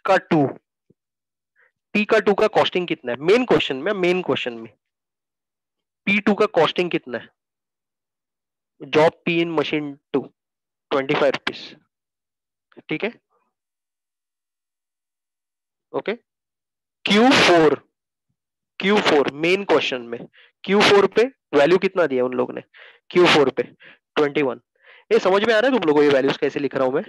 का 2, P का 2 का कॉस्टिंग कितना है? मेन क्वेश्चन में, मेन क्वेश्चन में P2 का कॉस्टिंग कितना है? जॉब P इन मशीन 2 ₹25. ठीक है. Okay. Q4, Q4 main question में Q4 पे वैल्यू कितना दिया उन लोगों ने? Q4 पे 21। ये समझ में आ रहा है तुम लोगों को ये वैल्यूज कैसे लिख रहा हूं मैं?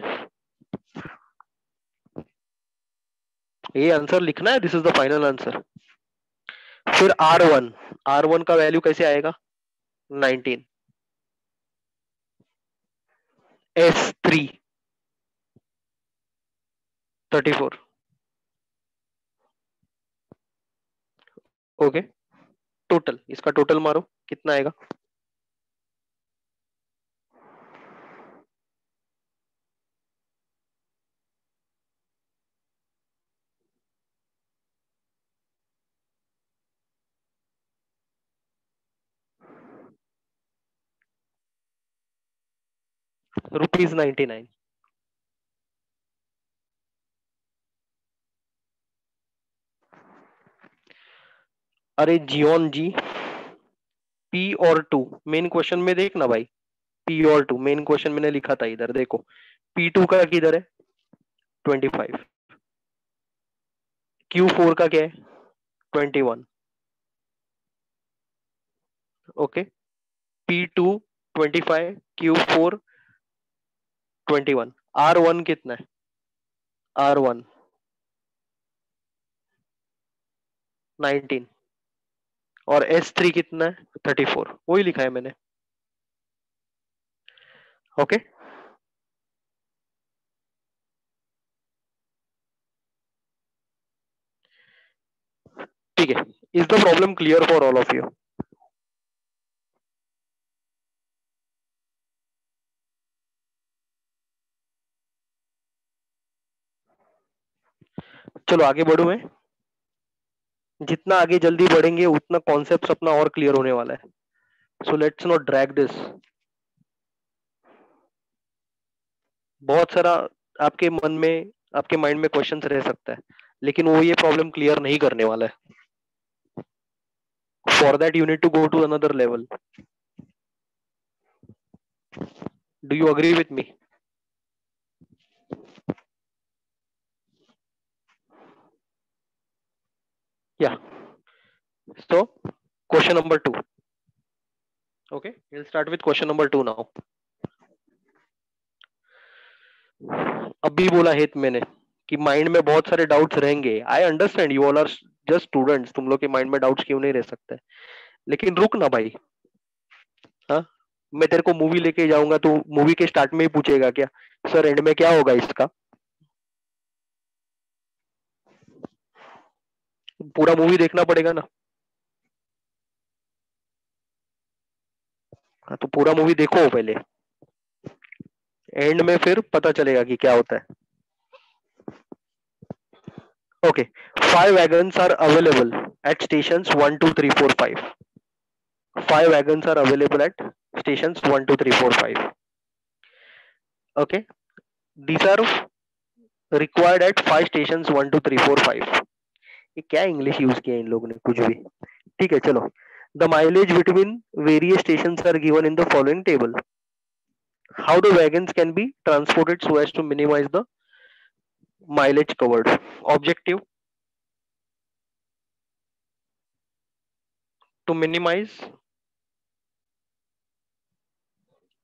ये आंसर लिखना है, this is the final answer. फिर R1 का वैल्यू कैसे आएगा? 19। S3 34। ओके, टोटल इसका टोटल मारो कितना आएगा? ₹99। अरे जियोन जी, P और 2 मेन क्वेश्चन में देखना भाई। P और 2 मेन क्वेश्चन मैंने लिखा था इधर देखो। P2 का किधर है? 25। Q4 का क्या है? 21। Okay, P2 25, Q4 21। R1 कितना है? R1 19 और S3 कितना है? 34। वही लिखा है मैंने। ओके, ठीक है। Is the problem clear for all of you? चलो आगे बढ़ू मैं। जितना आगे जल्दी बढ़ेंगे उतना कॉन्सेप्ट अपना और क्लियर होने वाला है। So let's not drag this. बहुत सारा आपके मन में, आपके माइंड में क्वेश्चंस रह सकता है, लेकिन वो ये प्रॉब्लम क्लियर नहीं करने वाला है। For that you need to go to another level. Do you agree with me? या so question number 2। Okay, will start with question number 2 now. अभी बोला है मैंने कि माइंड में बहुत सारे डाउट्स रहेंगे। I understand you all are just students, तुम लोग के माइंड में डाउट्स क्यों नहीं रह सकते, लेकिन रुक ना भाई। हाँ, मैं तेरे को मूवी लेके जाऊंगा तो मूवी के स्टार्ट में ही पूछेगा क्या, सर एंड में क्या होगा इसका? पूरा मूवी देखना पड़ेगा ना। हाँ, तो पूरा मूवी देखो पहले, एंड में फिर पता चलेगा कि क्या होता है। Okay, 5 wagons are available at stations 1 2 3 4 5। 5 wagons are available at stations 1 2 3 4 5। Okay, these are required at 5 stations 1 2 3 4 5। ये क्या इंग्लिश यूज किया इन लोगों ने, कुछ भी। ठीक है चलो। The mileage between various stations are given in the following table. How the wagons can be transported so as to minimize the mileage covered? Objective: to minimize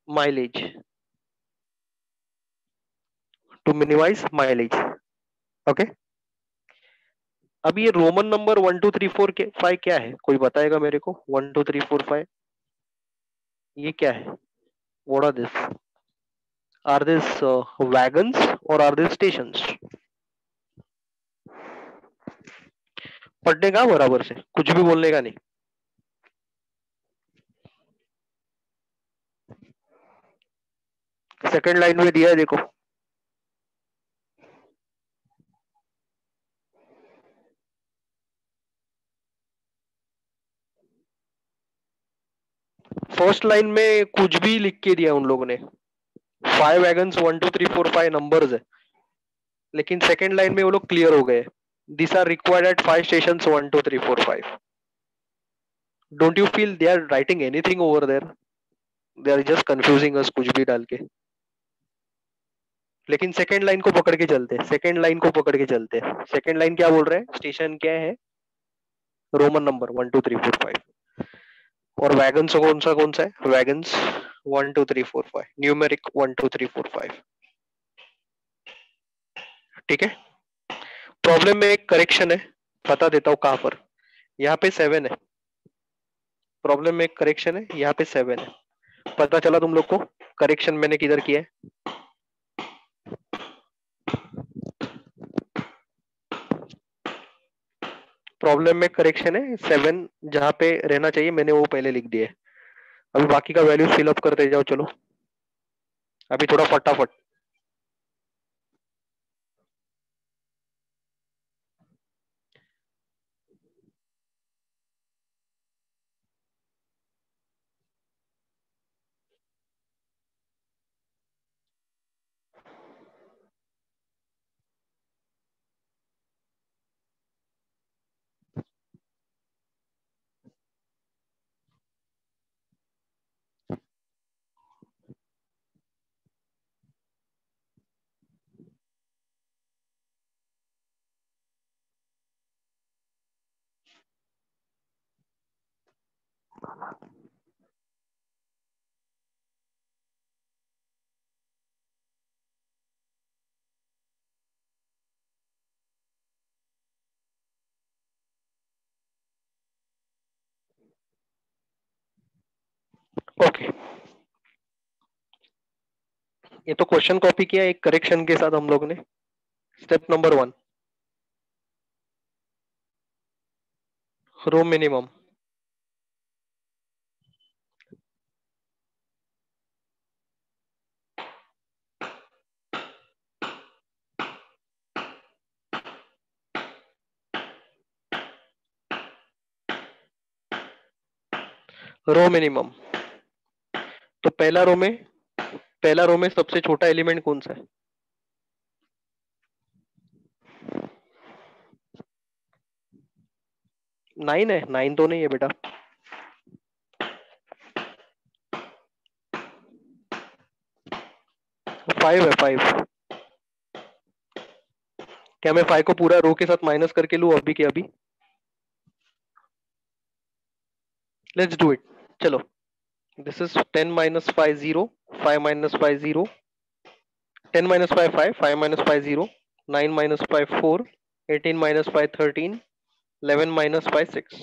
mileage, to minimize mileage। Okay, अब ये Roman number 1 2 3 4 5 क्या है, कोई बताएगा मेरे को? 1 2 3 4 5 ये क्या है? What are this? Are this wagons और आर दिस स्टेशंस? पढ़ने का बराबर से, कुछ भी बोलने का नहीं। सेकंड लाइन में दिया है देखो। फर्स्ट लाइन में कुछ भी लिख के दिया उन लोगों ने। 5 wagons 1 2 3 4 5 नंबर्स है, लेकिन सेकंड लाइन में वो लोग क्लियर हो गए। This are required at 5 stations 1 2 3 4 5। Don't you feel they are writing anything over there? They are just confusing us कुछ भी डाल के। लेकिन सेकंड लाइन को पकड़ के चलते, सेकंड लाइन को पकड़ के चलते। सेकंड लाइन क्या बोल रहे हैं? स्टेशन क्या है? Roman number 1 2 3 4 5। और वैगन्स कौन सा है? Wagons 1 2 3 4 5, numeric 1 2 3 4 5। ठीक है। प्रॉब्लम में एक करेक्शन है, बता देता हूँ कहाँ पर। यहाँ पे 7 है, प्रॉब्लम में एक करेक्शन है, यहाँ पे 7 है। पता चला तुम लोग को करेक्शन मैंने किधर किया है? प्रॉब्लम में करेक्शन है, 7 जहाँ पे रहना चाहिए मैंने वो पहले लिख दिया है। अभी बाकी का वैल्यू फिलअप करते जाओ, चलो अभी थोड़ा फटाफट। ओके, ये तो क्वेश्चन कॉपी किया एक करेक्शन के साथ हम लोग ने। Step number 1, row minimum. रो मिनिमम, तो पहला रो में सबसे छोटा एलिमेंट कौन सा है? 9 है? 9 तो नहीं है बेटा। 5 है, 5। क्या मैं 5 को पूरा रो के साथ माइनस करके लूं अभी के अभी? लेट्स डू इट, चलो। This is 10 minus 5 0, 5 minus 5 0, 10 minus 5 5, 5 minus 5 0, 9 minus 5 4, 18 minus 5 13, 11 minus 5 6।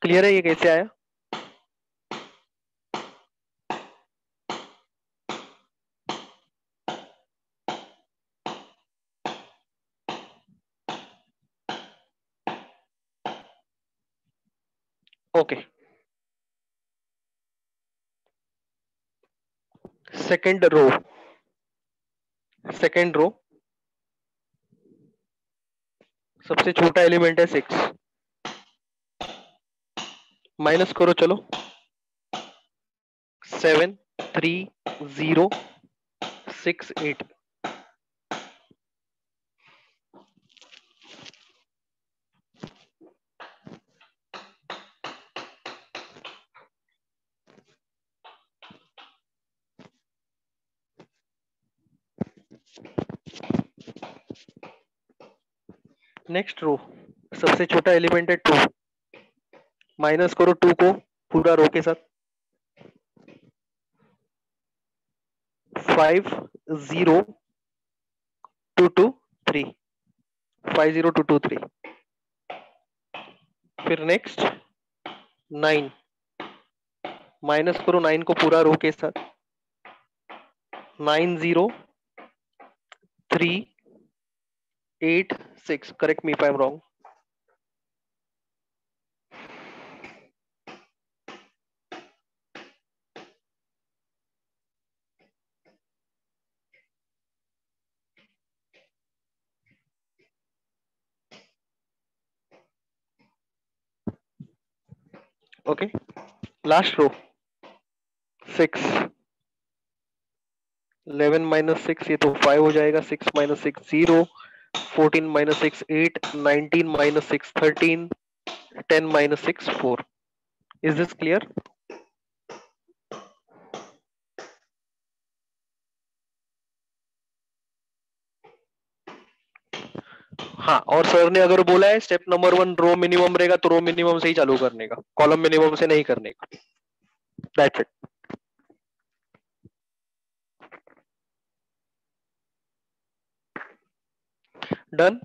Clear है ये कैसे आया? Okay, second row, second row सबसे छोटा एलिमेंट है 6। माइनस करो चलो, 7 3 0 6 8। नेक्स्ट रो सबसे छोटा एलिमेंट है 2। माइनस करो 2 को पूरा रो के साथ, 5 0 2 2 3, 5 0 2 2 3। फिर नेक्स्ट 9, माइनस करो 9 को पूरा रो के साथ, 9 0 3 8 6। Correct me if I am wrong. Okay, last row 6, 11 minus 6 ये तो 5 हो जाएगा, 6 minus 6 0, 14 minus 6 8, 19 minus 6 13, 10 minus 6 4। Is this clear? हाँ, और सर ने अगर बोला है स्टेप नंबर 1 रो मिनिमम रहेगा तो रो मिनिमम से ही चालू करने का, कॉलम मिनिमम से नहीं करने का। That's it. डन।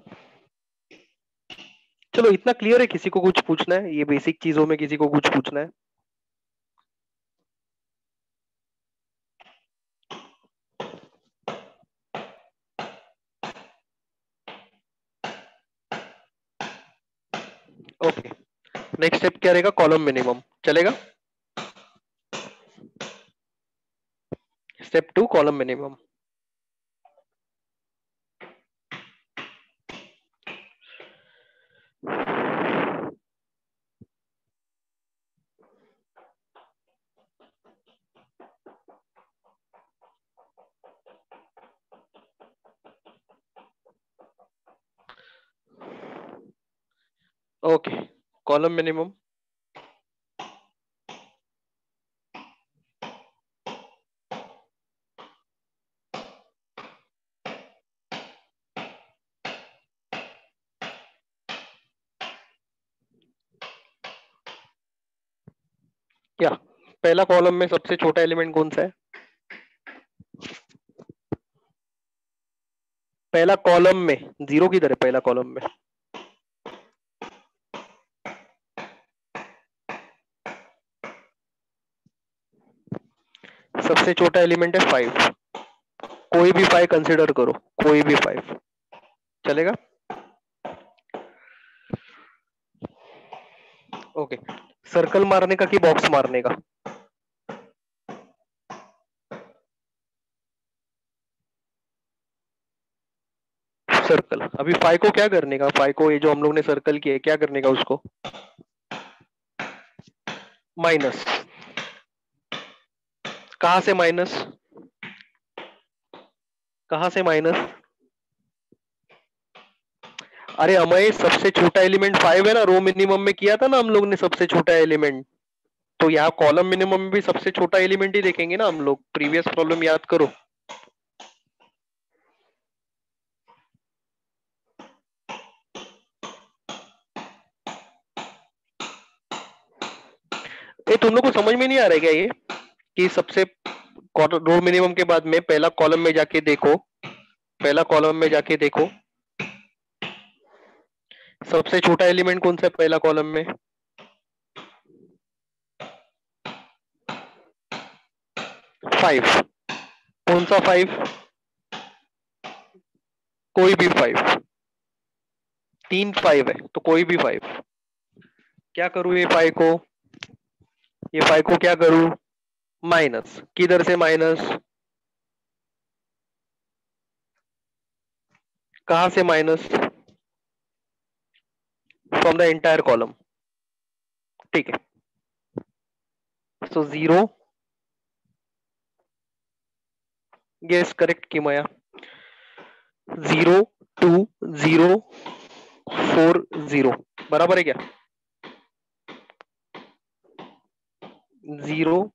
चलो इतना क्लियर है, किसी को कुछ पूछना है? ये बेसिक चीजों में किसी को कुछ पूछना है? ओके, नेक्स्ट स्टेप क्या रहेगा? कॉलम मिनिमम चलेगा। Step 2 column minimum. Okay, column minimum. क्या पहला कॉलम में सबसे छोटा एलिमेंट कौन सा है? पहला कॉलम में जीरो किधर है? पहला कॉलम में सबसे छोटा एलिमेंट है 5। कोई भी 5 कंसिडर करो, कोई भी 5 चलेगा। ओके, सर्कल मारने का कि बॉक्स मारने का? सर्कल। अभी 5 को क्या करने का? 5 को ये जो हम लोग ने सर्कल किया है, क्या करने का उसको? माइनस। कहां से माइनस? कहां से माइनस? अरे अमय, सबसे छोटा एलिमेंट 5 है ना, रो मिनिमम में किया था ना हम लोग ने सबसे छोटा एलिमेंट। तो यहाँ कॉलम मिनिमम में भी सबसे छोटा एलिमेंट ही देखेंगे ना हम लोग। प्रीवियस प्रॉब्लम याद करो। ये तुम लोग को समझ में नहीं आ रहा है क्या ये, कि सबसे रो मिनिमम के बाद में पहला कॉलम में जाके देखो, पहला कॉलम में जाके देखो सबसे छोटा एलिमेंट कौन सा है पहला कॉलम में? 5। कौन सा 5? कोई भी 5। 3 5 है तो कोई भी 5। क्या करूं ये 5 को? ये 5 को क्या करूं? माइनस। किधर से माइनस? कहां से minus? From the entire column. ठीक है, सो 0। गेस करेक्ट की माया। 0 2 0 4 0 बराबर है क्या? 0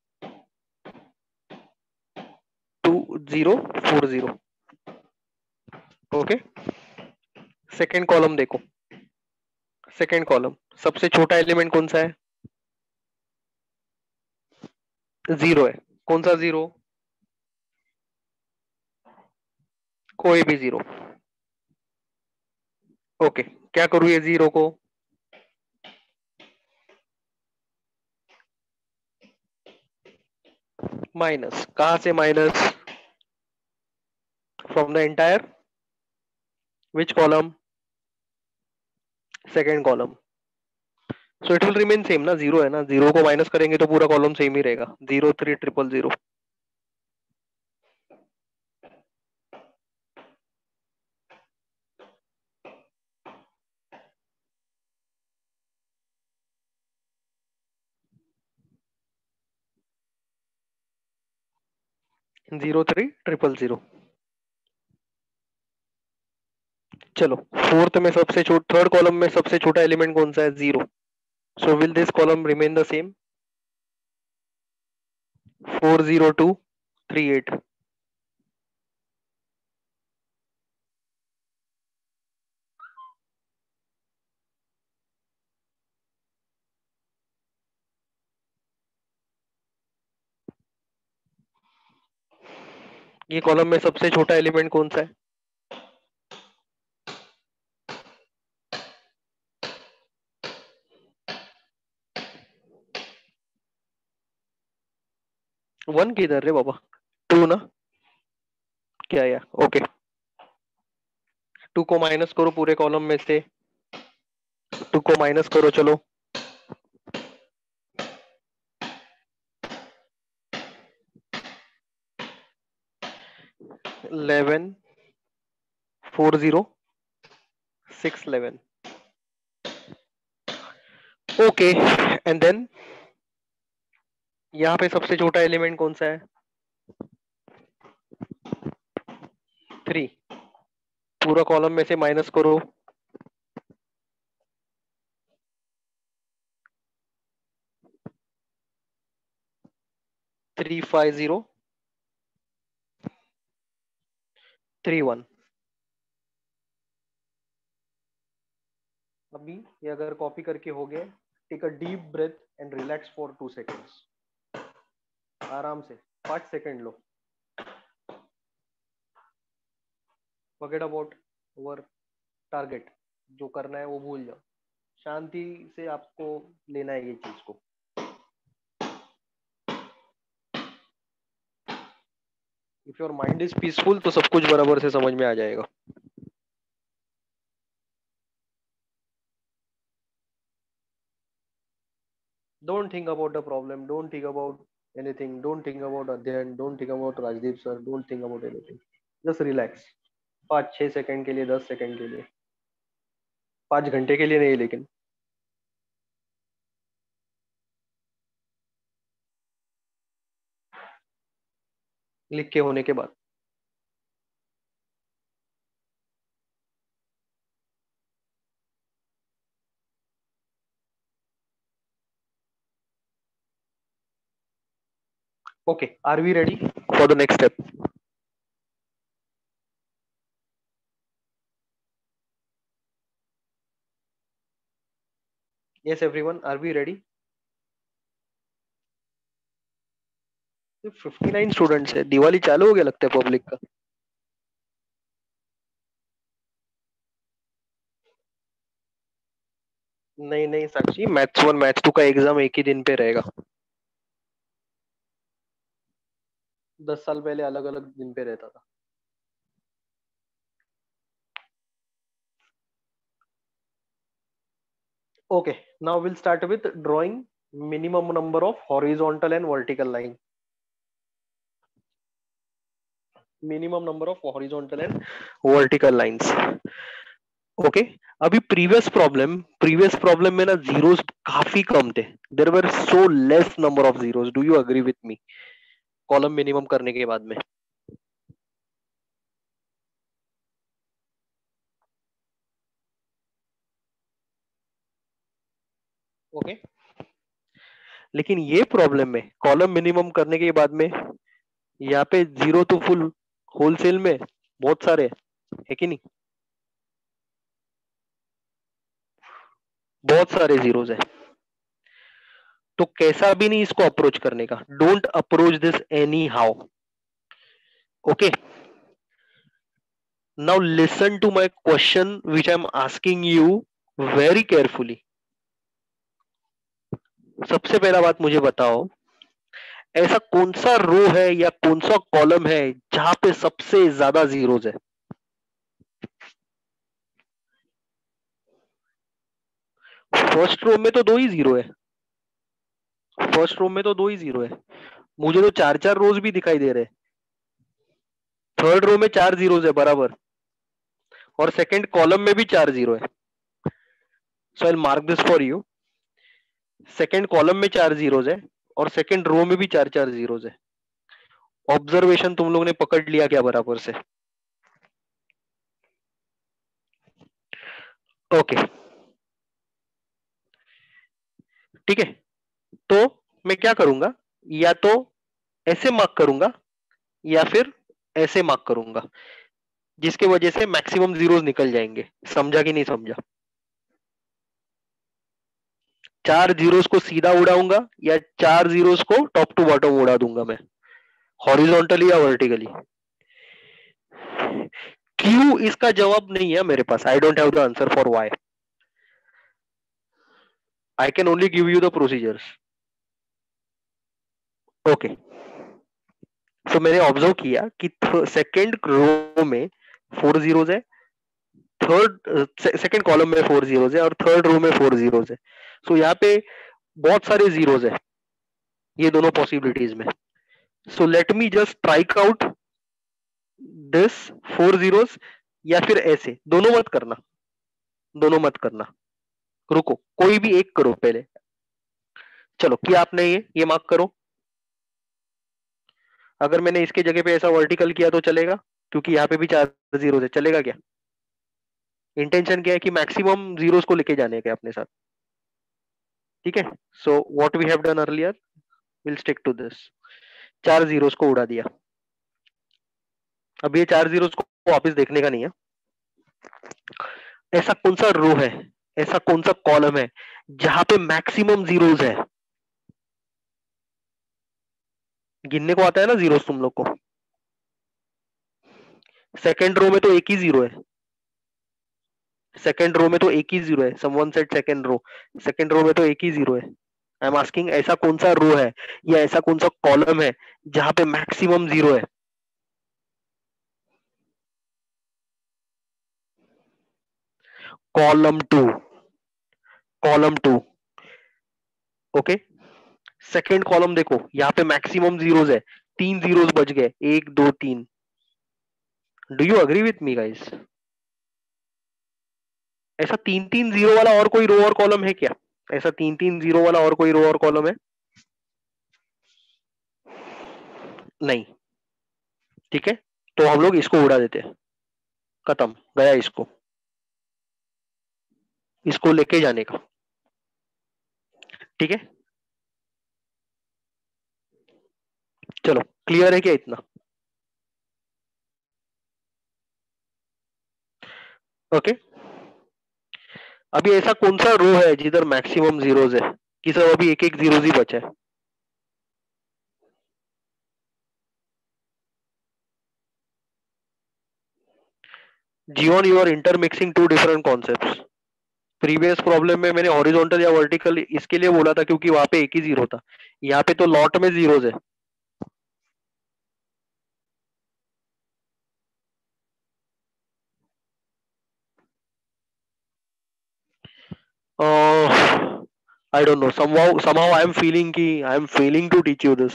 2 0 4 0। ओके, सेकेंड कॉलम देखो। सेकेंड कॉलम सबसे छोटा एलिमेंट कौन सा है? 0 है। कौन सा 0? कोई भी 0। ओके, क्या करूं ये 0 को? माइनस। कहां से minus? From the entire which column? Second column. So it will remain same ना, 0 है ना, 0 को माइनस करेंगे तो पूरा कॉलम सेम ही रहेगा। 0 3 0 0 0 3 0 0। चलो, फोर्थ में सबसे छोटा, थर्ड कॉलम में सबसे छोटा एलिमेंट कौन सा है? 0। So will this column remain the same? 4 0 2 3 8। ये कॉलम में सबसे छोटा एलिमेंट कौन सा है? वन किधर रे बाबा? टू ना? क्या यार, ओके। टू को माइनस करो पूरे कॉलम में से, टू को माइनस करो, चलो। 11 40 611। ओके, एंड देन यहाँ पे सबसे छोटा एलिमेंट कौन सा है? 3। पूरा कॉलम में से माइनस करो। 350 31। अभी ये अगर कॉपी करके हो गए, take a deep breath and relax for 2 seconds. आराम से 5 सेकेंड लो। फॉरगेट अबाउट ओवर टारगेट, जो करना है वो भूल जाओ। शांति से आपको लेना है ये चीज को। If your mind is peaceful तो सब कुछ बराबर से समझ में आ जाएगा। Don't think about the problem. Don't think about anything. Don't think about Adhyan. Don't think about Rajdeep sir. Don't think about anything. Just relax. 5-6 second के लिए, 10 सेकंड के लिए, 5 घंटे के लिए नहीं, लेकिन लिख के होने के बाद। Okay, are we ready for the next step? Yes, everyone, are we ready? 59 students है, दिवाली चालू हो गया लगता है पब्लिक का। नहीं नहीं साक्षी, मैथ्स 1 मैथ्स 2 का एग्जाम एक ही दिन पे रहेगा। 10 साल पहले अलग अलग दिन पे रहता था। Okay, now we'll start with drawing minimum number of horizontal and vertical line. Minimum number of horizontal and vertical lines. Okay, अभी previous problem में ना zeros काफी कम थे. There were so less number of zeros. Do you agree with me? Column minimum करने के बाद में. Okay, लेकिन ये प्रॉब्लम में कॉलम मिनिमम करने के बाद में यहाँ पे जीरो तो फुल होलसेल में बहुत सारे है कि नहीं? बहुत सारे जीरोज है, तो कैसा भी नहीं इसको अप्रोच करने का। Don't approach this anyhow. Okay, now listen to my question which I am asking you very carefully. सबसे पहला बात मुझे बताओ, ऐसा कौन सा रो है या कौन सा कॉलम है जहां पे सबसे ज्यादा जीरोज है? फर्स्ट रो में तो 2 ही जीरो है। फर्स्ट रो में तो 2 ही जीरो है। मुझे तो 4-4 रोज भी दिखाई दे रहे हैं। थर्ड रो में 4 जीरोज है बराबर, और सेकंड कॉलम में भी 4 जीरो है। So I mark this for you. Second column में 4 जीरोज है और सेकंड रो में भी 4-4 जीरोज है। ऑब्जर्वेशन तुम लोग ने पकड़ लिया क्या बराबर से? ओके, ठीक है। तो मैं क्या करूंगा, या तो ऐसे मार्क करूंगा या फिर ऐसे मार्क करूंगा, जिसके वजह से मैक्सिमम जीरोस निकल जाएंगे। समझा कि नहीं समझा? 4 जीरोस को सीधा उड़ाऊंगा या 4 जीरोस को टॉप टू बॉटम उड़ा दूंगा मैं, हॉरिजॉन्टली या वर्टिकली। क्यों इसका जवाब नहीं है मेरे पास. I don't have the answer for why. I can only give you the procedures. Okay. So मैंने ऑब्जर्व किया कि सेकेंड रो में 4 जीरोज है, थर्ड सेकेंड कॉलम में 4 जीरोज है और थर्ड रो में 4 जीरोज है. सो यहाँ पे बहुत सारे जीरोज है ये दोनों पॉसिबिलिटीज में. So let me just strike out this 4 zeros, या फिर ऐसे दोनों मत करना, दोनों मत करना. रुको, कोई भी एक करो पहले. चलो किया आपने, ये मार्क करो. अगर मैंने इसके जगह पे ऐसा वर्टिकल किया तो चलेगा, क्योंकि यहाँ पे भी 4 जीरो है, चलेगा क्या? इंटेंशन क्या है कि मैक्सिमम जीरोस को लेके जाने के अपने साथ. ठीक है. So what we have done earlier, will stick to this. 4 zeros को उड़ा दिया. अब ये 4 जीरोस को वापस देखने का नहीं है. ऐसा कौन सा रो है, ऐसा कौन सा कॉलम है जहां पे मैक्सिमम जीरोस है? गिनने को आता है ना जीरोस तुम लोग को. सेकेंड रो में तो एक ही जीरो है. सेकेंड रो में तो एक ही जीरो है. Someone said second row. Second row में तो एक ही जीरो है. आई एम आस्किंग ऐसा कौन सा रो है या ऐसा कौन सा कॉलम है जहां पे मैक्सिमम जीरो है? Column to. Column to. Okay. Second column देखो, यहाँ पे मैक्सिमम जीरोज है. 3 जीरोज बच गए, 1 2 3. Do you agree with me guys? ऐसा 3 3 जीरो वाला और कोई रो और कॉलम है क्या? ऐसा 3 3 जीरो वाला और कोई रो और कॉलम है? नहीं. ठीक है, तो हम लोग इसको उड़ा देते हैं. खत्म, गया इसको. इसको लेके जाने का. ठीक है. चलो क्लियर है क्या इतना? ओके. अभी ऐसा कौन सा रो है जिधर मैक्सिमम जीरोज है कि सब अभी एक एक जीरोज ही बचा है? Jeevan, you are intermixing two different concepts. Previous problem में मैंने हॉरिजॉन्टल या वर्टिकल इसके लिए बोला था क्योंकि वहां पे एक ही जीरो था. यहाँ पे तो लॉट में जीरोज है. I don't know, somehow I am feeling कि I am failing to teach you this.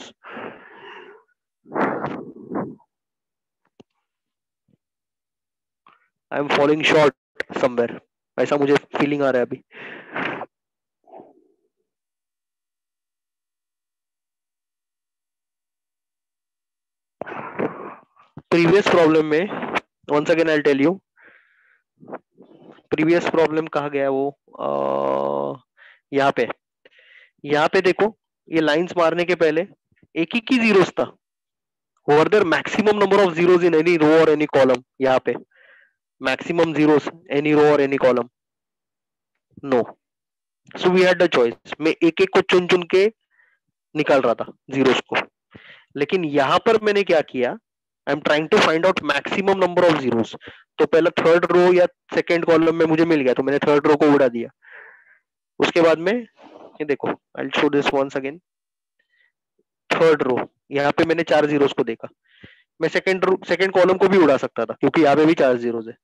I am following short somewhere. ऐसा मुझे फीलिंग आ रहा है अभी. प्रीवियस प्रॉब्लम में, once again I tell you, previous problem कहा गया वो यहाँ पे. यहाँ पे देखो, ये लाइंस मारने के पहले एक ही जीरोस था. Were there maximum number of zeros in any row और एनी कॉलम? यहाँ पे मैक्सिमम जीरोस एनी रो और any column? No. So we had the choice. मैं एक एक को चुन चुन के निकाल रहा था जीरोस को. लेकिन यहाँ पर मैंने क्या किया, I am trying to find out maximum number of zeros. तो पहला थर्ड रो या सेकेंड कॉलम में मुझे मिल गया तो मैंने थर्ड रो को उड़ा दिया. उसके बाद में ये देखो, I show this once again. Third row, यहाँ पे मैंने 4 जीरोस को देखा. मैं सेकेंड कॉलम को भी उड़ा सकता था क्योंकि यहाँ पे भी 4 जीरोस है.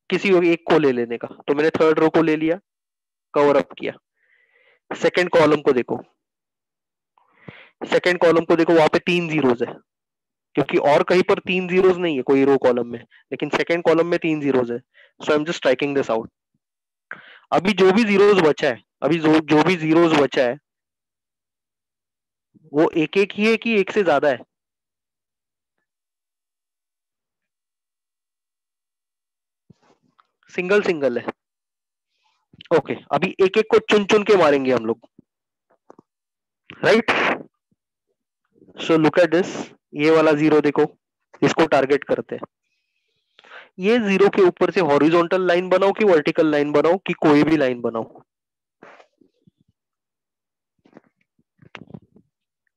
किसी एक को ले लेने का, तो मैंने थर्ड रो को ले लिया, कवर अप किया. सेकेंड कॉलम को देखो, सेकेंड कॉलम को देखो, वहां पे 3 जीरोस है. क्योंकि और कहीं पर 3 जीरोस नहीं है कोई रो कॉलम में, लेकिन सेकेंड कॉलम में 3 जीरोस है. So I am just striking this out. अभी जो भी जीरोस बचा है, अभी जो भी जीरोस बचा है वो एक एक ही है कि एक से ज्यादा है? सिंगल सिंगल है. ओके. अभी एक एक को चुन चुन के मारेंगे हम लोग. Right. So look at this. ये वाला जीरो देखो, इसको टारगेट करते हैं. ये जीरो के ऊपर से हॉरिजॉन्टल लाइन बनाओ कि वर्टिकल लाइन बनाओ कि कोई भी लाइन बनाओ?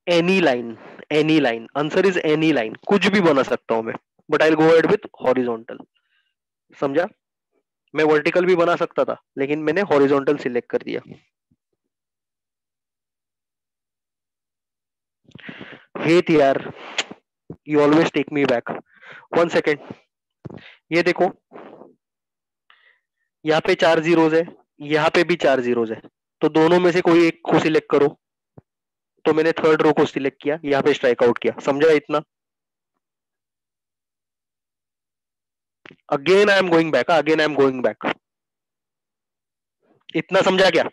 Any line. Any line. Answer is any line. कुछ भी बना सकता हूं मैं. But I go ahead with horizontal. समझा? मैं वर्टिकल भी बना सकता था लेकिन मैंने हॉरिजॉन्टल सिलेक्ट कर दिया। हेट यार, you always take me back. 1 second, ये देखो, यहाँ पे 4 जीरोज है, यहाँ पे भी 4 जीरोज है, तो दोनों में से कोई एक को सिलेक्ट करो। तो मैंने थर्ड रो को सिलेक्ट किया, यहाँ पे स्ट्राइक आउट किया। समझा इतना? Again I am going back, again I am going back. इतना समझा क्या?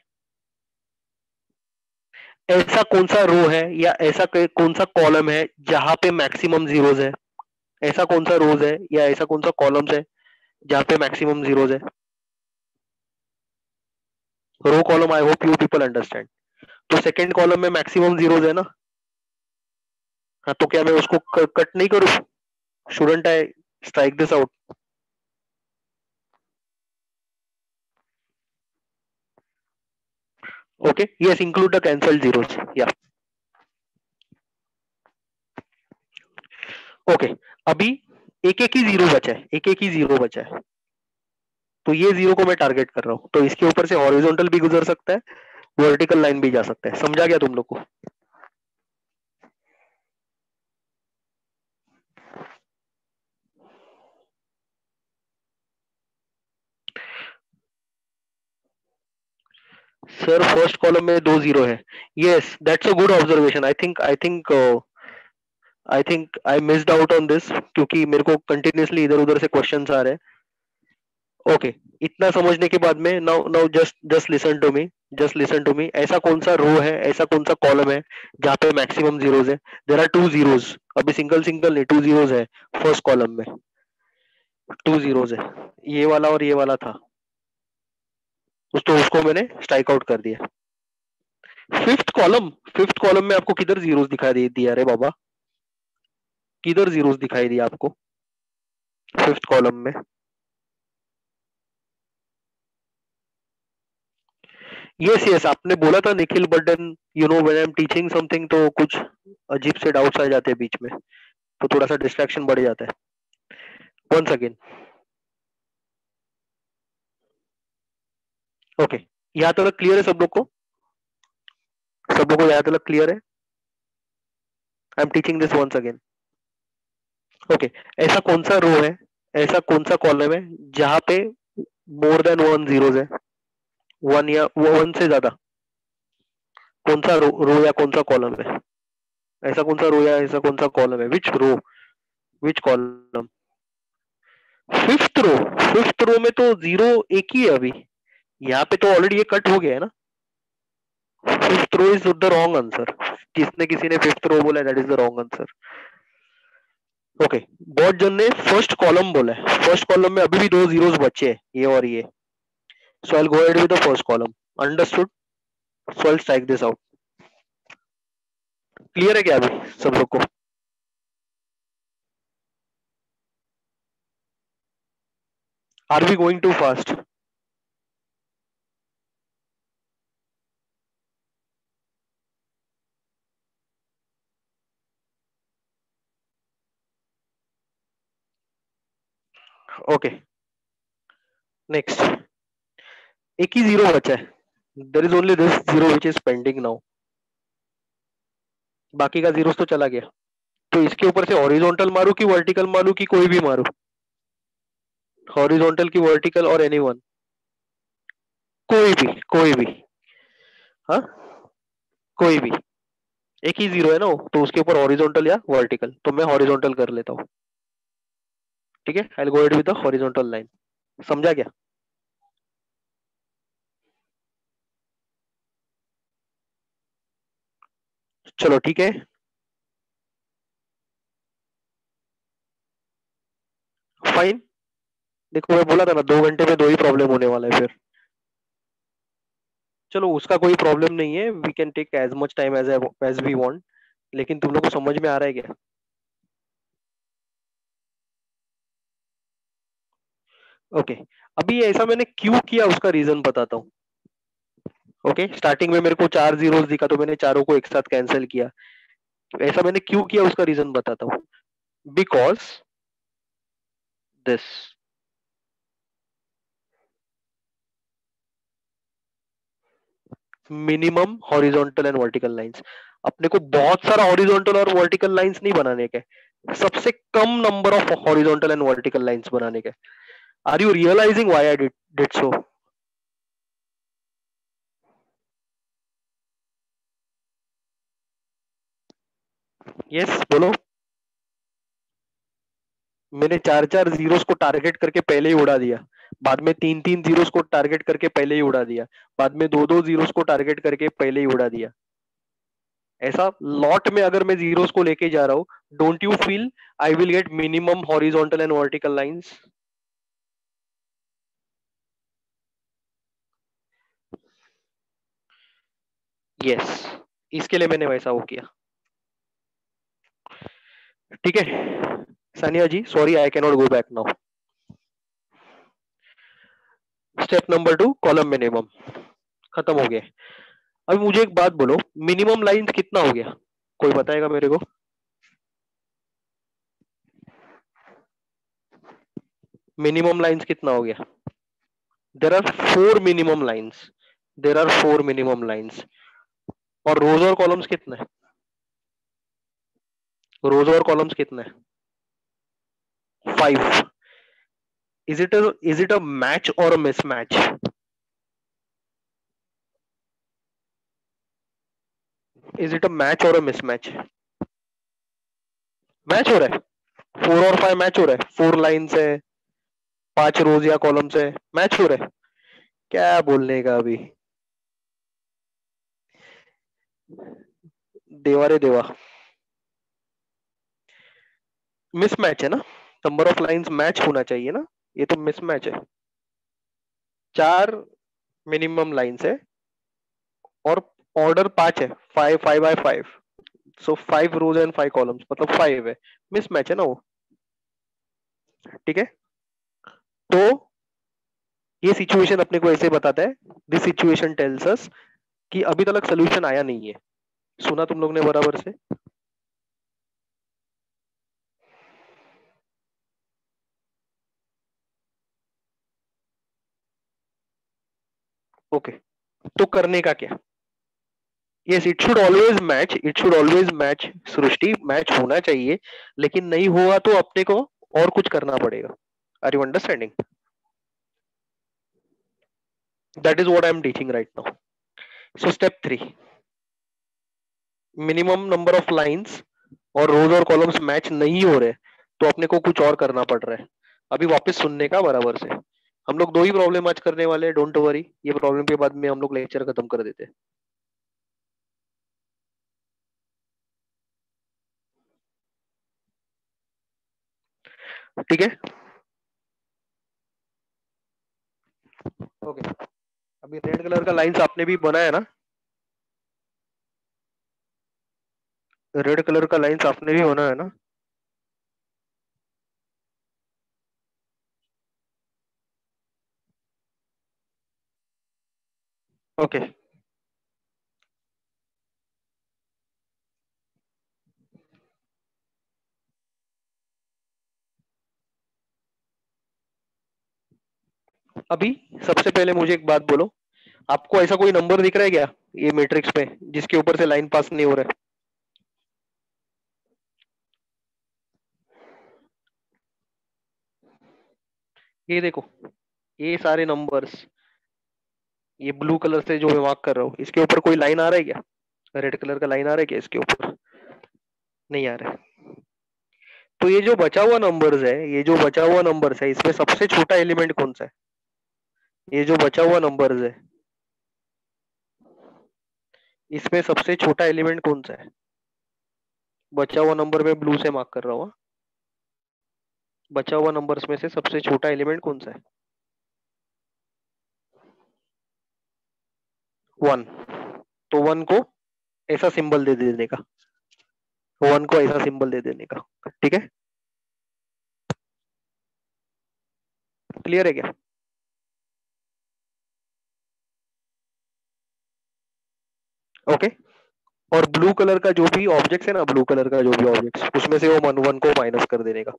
ऐसा कौन सा रो है या ऐसा कौन सा कॉलम है जहां पे मैक्सिमम जीरोज है? ऐसा कौन सा रोज है या ऐसा कौन सा कॉलम्स है जहां पे मैक्सिमम जीरोज है? Row column, I hope you people understand. तो सेकंड कॉलम में मैक्सिमम जीरोज है ना? हाँ, तो क्या मैं उसको कट नहीं करूं? Shouldn't I strike this out? Okay, yes, include the cancel zeros, या ओके। अभी एक एक ही जीरो बचा है, एक एक ही जीरो बचा है, तो ये जीरो को मैं टारगेट कर रहा हूं, तो इसके ऊपर से हॉरिजॉन्टल भी गुजर सकता है, वर्टिकल लाइन भी जा सकता है। समझा गया तुम लोग को? सर फर्स्ट कॉलम में 2 जीरो है। Yes, that's a good observation. I think I missed out on this, क्योंकि मेरे को कंटिन्यूअसली इधर उधर से क्वेश्चंस आ रहे हैं। ओके, इतना समझने के बाद में now now just just listen to me, just listen to me. ऐसा कौन सा रो है, ऐसा कौन सा कॉलम है जहाँ पे मैक्सिमम जीरोज है? There are 2 zeros. अभी सिंगल सिंगल नहीं, 2 जीरोज है फर्स्ट कॉलम में। 2 जीरोज है, ये वाला और ये वाला था, तो उसको मैंने स्ट्राइक आउट कर दिया। फिफ्थ कॉलम, फिफ्थ कॉलम में आपको किधर जीरोस दिखाई दे दिया रे बाबा? किधर जीरोस दिखाई दिया आपको फिफ्थ कॉलम में? यस यस, आपने बोला था Nikhil, but then you know when I am teaching something तो कुछ अजीब से डाउट्स आ जाते हैं बीच में, तो थोड़ा सा डिस्ट्रैक्शन बढ़ जाता है। वंस अगेन, ओके, यहाँ तक क्लियर है सब लोग को? सब लोग को यहाँ तक क्लियर है? I am teaching this once again. Okay, ऐसा कौन सा रो है, ऐसा कौन सा कॉलम है जहाँ पे मोर देन 1 जीरोस है? वन या वन से ज्यादा? कौन सा रो या कौन सा कॉलम है? ऐसा कौन सा रो या ऐसा कौन सा कॉलम है? Which row, which column? Fifth row, fifth row में तो जीरो एक ही है अभी, यहाँ पे तो ऑलरेडी ये कट हो गया है ना। Fifth row is the wrong answer. जिसने किसी ने फिफ्थ रो बोला, that is the wrong answer. Okay, बहुत जन ने फर्स्ट कॉलम बोला है। फर्स्ट कॉलम में अभी भी 2 जीरोस बचे हैं, ये और ये। So I will go ahead with the first column. Understood? So I will strike this out. Clear है क्या अभी सब लोग को? Are we going too fast? Okay, next. एक ही जीरो बचा है, there is only this zero which is pending now. बाकी का जीरोस तो चला गया, तो इसके ऊपर से हॉरिजॉन्टल मारू कि वर्टिकल मारू कि कोई भी मारू? हॉरिजॉन्टल की वर्टिकल और एनीवन? कोई भी, कोई भी। हाँ, कोई भी। एक ही जीरो है ना वो, तो उसके ऊपर हॉरिजॉन्टल या वर्टिकल, तो मैं हॉरिजॉन्टल कर लेता हूँ। ठीक है, आई will go ahead with the horizontal line. समझा क्या? चलो ठीक है, फाइन। देखो मैं बोला था ना, 2 घंटे में 2 ही प्रॉब्लम होने वाला है फिर। चलो उसका कोई प्रॉब्लम नहीं है, we can take as much time as we want. लेकिन तुम लोग को समझ में आ रहा है क्या? ओके, अभी ऐसा मैंने क्यों किया उसका रीजन बताता हूँ। ओके, स्टार्टिंग में मेरे को 4 जीरोस दिखा तो मैंने चारों को एक साथ कैंसिल किया। ऐसा मैंने क्यों किया उसका रीजन बताता हूँ। Because this? Minimum horizontal and vertical lines. अपने को बहुत सारा हॉरिजॉन्टल और वर्टिकल लाइंस नहीं बनाने के, सबसे कम number of horizontal and vertical lines बनाने के। Are you realising why I did so? Yes, बोलो। मैंने चार चार जीरोस को टारगेट करके पहले ही उड़ा दिया, बाद में तीन तीन जीरोस को टारगेट करके पहले ही उड़ा दिया, बाद में दो दो जीरोस को टारगेट करके पहले ही उड़ा दिया। ऐसा लॉट में अगर मैं जीरोस को लेके जा रहा हूँ, don't you feel I will get minimum horizontal and vertical lines? Yes, इसके लिए मैंने वैसा वो किया। ठीक है Sania ji, sorry I can not go back now. Step number 2, column minimum खत्म हो गया। अभी मुझे एक बात बोलो, मिनिमम लाइंस कितना हो गया? कोई बताएगा मेरे को? मिनिमम लाइंस कितना हो गया? There are four minimum lines, there are four minimum lines. और रोज और कॉलम्स कितने हैं? रोज और कॉलम्स कितने हैं? 5। इज इट अ मैच और अ mismatch? Is it a match और अ मिसमैच? मैच हो रहा है, 4 और 5 मैच हो रहा है, 4 लाइन से 5 रोज या कॉलम से मैच हो रहा है। क्या बोलने का अभी, देवा रे देवा। मिसमैच है ना, नंबर ऑफ लाइंस मैच होना चाहिए ना, ये तो मिसमैच है। 4 मिनिमम लाइंस है और ऑर्डर 5 है, 5 5 by 5, so 5 rows and 5 columns, मतलब 5 है। मिसमैच है ना वो। ठीक है, तो ये सिचुएशन अपने को ऐसे बताता है, दिस सिचुएशन टेल्स अस कि अभी तक सोल्यूशन आया नहीं है। सुना तुम लोग ने बराबर से? ओके, तो करने का क्या? Yes, it should always match, it should always match Srishti, match होना चाहिए। लेकिन नहीं हुआ तो अपने को और कुछ करना पड़ेगा। Are you understanding? That is what I am teaching right now. So step 3, minimum number of lines और रोज और कॉलम्स मैच नहीं हो रहे, तो अपने को कुछ और करना पड़ रहा है। अभी वापस सुनने का बराबर से। हम लोग दो ही प्रॉब्लम आज करने वाले हैं, डोंट वरी, ये प्रॉब्लम के बाद में हम लोग लेक्चर खत्म कर देते हैं। ठीक है, ओके। अभी रेड कलर का लाइंस आपने भी बनाया ना? रेड कलर का लाइंस आपने भी बनाया ना? ओके, अभी सबसे पहले मुझे एक बात बोलो, आपको ऐसा कोई नंबर दिख रहा है क्या ये मैट्रिक्स पे, जिसके ऊपर से लाइन पास नहीं हो रहा है? ये देखो, ये सारे नंबर्स, ये ब्लू कलर से जो मैं मार्क कर रहा हूँ, इसके ऊपर कोई लाइन आ रहा है क्या? रेड कलर का लाइन आ रहा है क्या इसके ऊपर? नहीं आ रहा है। तो ये जो बचा हुआ नंबर्स है, ये जो बचा हुआ नंबर्स है, इसमें सबसे छोटा एलिमेंट कौन सा है? ये जो बचा हुआ नंबर्स है, इसमें सबसे छोटा एलिमेंट कौन सा है? बचा हुआ नंबर में ब्लू से मार्क कर रहा हूँ हाँ? बचा हुआ नंबर्स में से सबसे छोटा एलिमेंट कौन सा है? 1। तो 1 को ऐसा सिंबल दे देने का, 1 को ऐसा सिंबल दे देने का। ठीक है, क्लियर है क्या? ओके, और ब्लू कलर का जो भी ऑब्जेक्ट है ना, ब्लू कलर का जो भी ऑब्जेक्ट, उसमें से वो वन वन को माइनस कर देने का।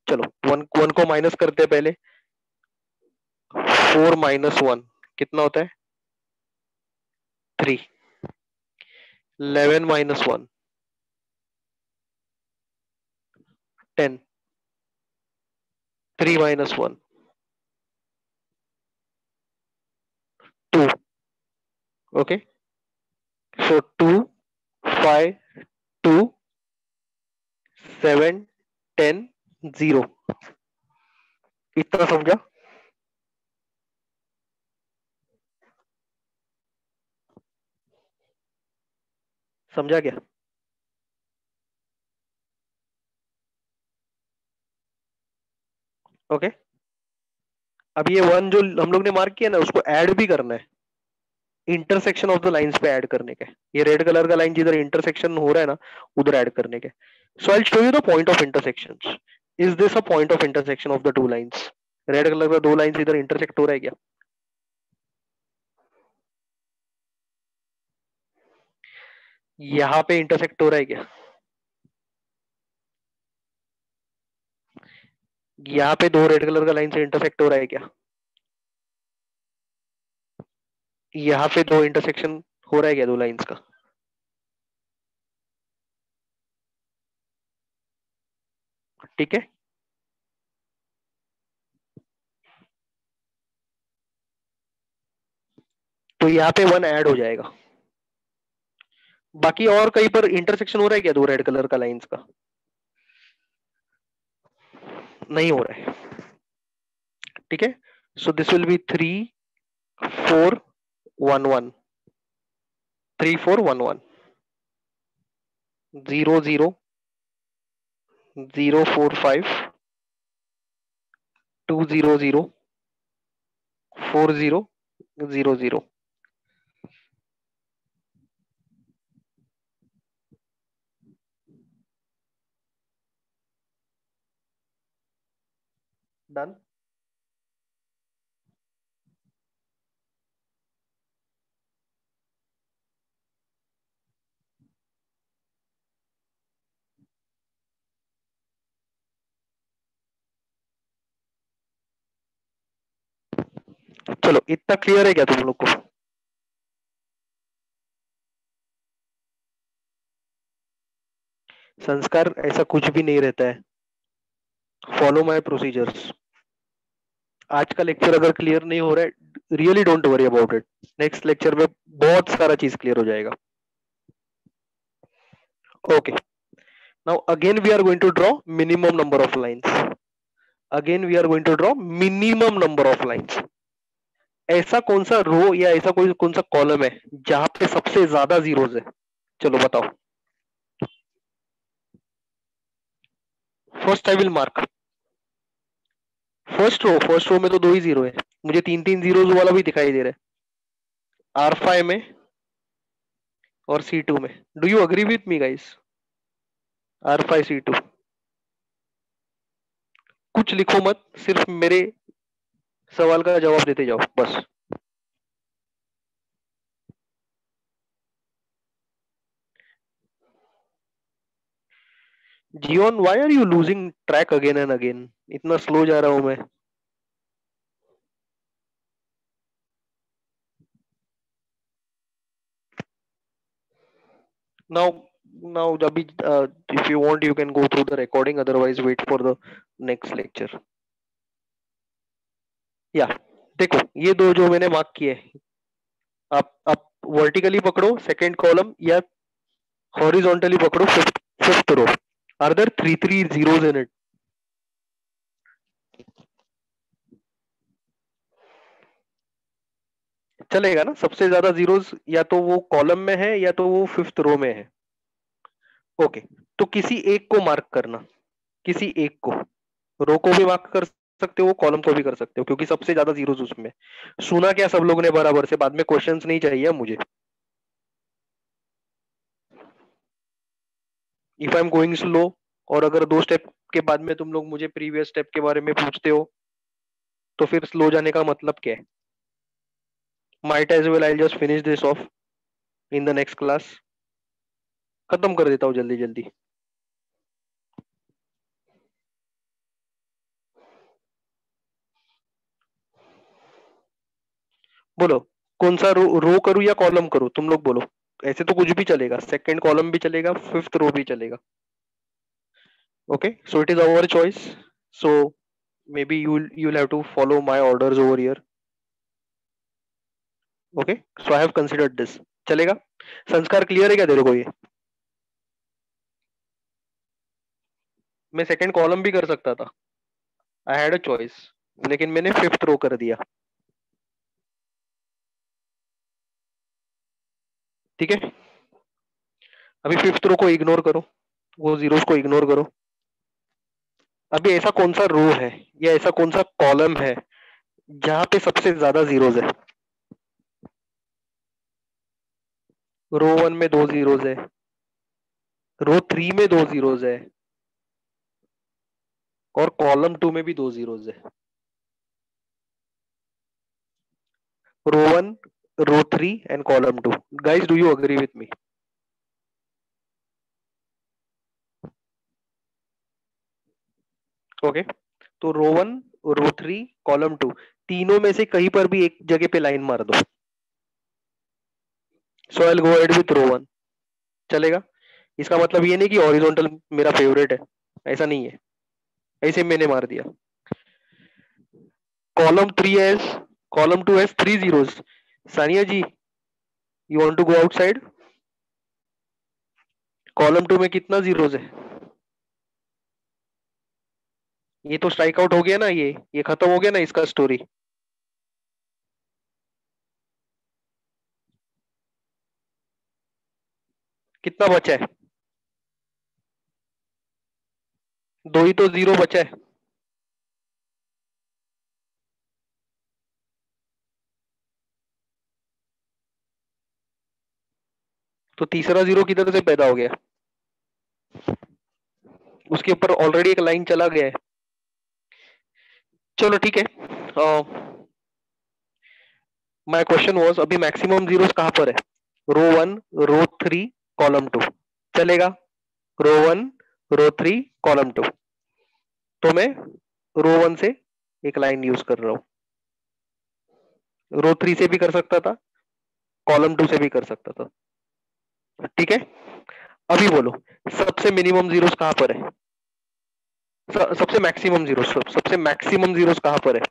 चलो वन वन को माइनस करते हैं पहले। 4 - 1 कितना होता है? 3। 11 - 1 10। 3 - 1 2। ओके, सो 2 5 2 7 10 0। इतना समझा? समझा क्या? ओके, अब ये वन जो हम लोग ने मार्क किया ना, उसको ऐड भी करना है, इंटरसेक्शन ऑफ द लाइंस पे ऐड करने के। ये रेड कलर का लाइन जिधर इंटरसेक्शन हो रहा है ना, उधर ऐड करने के। So I show you the point of intersection. Is this a point of intersection of the two lines? Red colour का दो लाइंस इधर इंटरसेक्ट हो रहा है क्या? यहाँ पे इंटरसेक्ट हो रहा है क्या? यहाँ पे दो रेड कलर का लाइन से इंटरसेक्ट हो रहा है क्या? यहाँ पे दो इंटरसेक्शन हो रहा है क्या दो लाइंस का? ठीक है, तो यहाँ पे वन ऐड हो जाएगा। बाकी और कहीं पर इंटरसेक्शन हो रहा है क्या दो रेड कलर का लाइंस का? नहीं हो रहा है। ठीक है, so this will be 3 4 1 1। 3 4 1 1 0 0 0 4 5 2 0 0 40 done. चलो इतना क्लियर है क्या तुम लोग को? संस्कार ऐसा कुछ भी नहीं रहता है, फॉलो माय प्रोसीजर्स। आज का लेक्चर अगर क्लियर नहीं हो रहा है, really don't worry about it, next lecture में बहुत सारा चीज क्लियर हो जाएगा। Okay, now again we are going to draw minimum number of lines. Again we are going to draw minimum number of lines. ऐसा कौन सा रो या ऐसा कोई कौन सा कॉलम है जहां पे सबसे ज्यादा जीरोज है? चलो बताओ। First I will mark first row में तो दो ही जीरो है, मुझे तीन तीन जीरोज वाला भी दिखाई दे रहा है, R5 में और C2 में। Do you agree with me guys? R5 C2। कुछ लिखो मत, सिर्फ मेरे सवाल का जवाब देते जाओ बस। जियोन, why are you losing track again and again? इतना स्लो जा रहा हूं मैं। नाउ अभी if you want you can go through the recording, otherwise wait for the next lecture. या देखो, ये दो जो मैंने मार्क किए, आप वर्टिकली पकड़ो सेकंड कॉलम या हॉरिजॉन्टली पकड़ो fifth row. Are there three three zeros in it? चलेगा ना? सबसे ज्यादा जीरोज या तो वो कॉलम में है या तो वो फिफ्थ रो में है। ओके, तो किसी एक को मार्क करना, किसी एक को। रो को भी मार्क कर सकते हो, कॉलम को भी कर सकते हो, क्योंकि सबसे ज्यादा जीरोज उसमें। सुना क्या सब लोगों ने बराबर से? बाद में क्वेश्चंस नहीं चाहिए मुझे। If I am going slow, और अगर दो स्टेप के बाद में तुम लोग मुझे प्रीवियस स्टेप के बारे में पूछते हो, तो फिर स्लो जाने का मतलब क्या है? Might as well I'll just finish this off in the next class. खत्म कर देता हूँ जल्दी जल्दी। बोलो कौन सा रो करूँ या कॉलम करूँ, तुम लोग बोलो। ऐसे तो कुछ भी चलेगा, सेकंड कॉलम भी चलेगा, फिफ्थ रो भी चलेगा। Okay, so it is our choice. So maybe you'll have to follow my orders over here. Okay, so I have considered this. चलेगा? संस्कार क्लियर है क्या तेरे को ये? मैं सेकंड कॉलम भी कर सकता था, आई हैड अ चॉइस, लेकिन मैंने फिफ्थ रो कर दिया। ठीक है, अभी फिफ्थ रो को इग्नोर करो, वो जीरोस को इग्नोर करो। अभी ऐसा कौन सा रो है या ऐसा कौन सा कॉलम है जहां पे सबसे ज्यादा जीरोस है? रो वन में दो जीरोस है, रो थ्री में दो जीरोस है, और कॉलम टू में भी दो जीरोस है। Row one, row three and column two. Guys, do you agree with me? Okay, तो row one, row three, column two, तीनों में से कहीं पर भी एक जगह पे लाइन मार दो। So I will go ahead with row one. चलेगा? इसका मतलब ये नहीं कि हॉरिजॉन्टल मेरा फेवरेट है, ऐसा नहीं है, ऐसे मैंने मार दिया। Column three has, column two has three zeros. Sania ji, you want to go outside? Column two में कितना जीरोस है? ये तो स्ट्राइक आउट हो गया ना, ये खत्म हो गया ना इसका स्टोरी। कितना बचा है? दो ही तो जीरो बचा है। तो तीसरा जीरो किधर से पैदा हो गया? उसके ऊपर ऑलरेडी एक लाइन चला गया है। चलो ठीक है, माय क्वेश्चन वाज अभी मैक्सिमम जीरोस कहां पर है? Row one, row three, column two. चलेगा? Row one, row three, column two. तो मैं रो वन से एक लाइन यूज कर रहा हूं, रो थ्री से भी कर सकता था, कॉलम टू से भी कर सकता था। ठीक है, अभी बोलो सबसे मिनिमम जीरोस कहां पर है? सबसे मैक्सिमम जीरोस, सबसे मैक्सिमम जीरोस कहां पर है?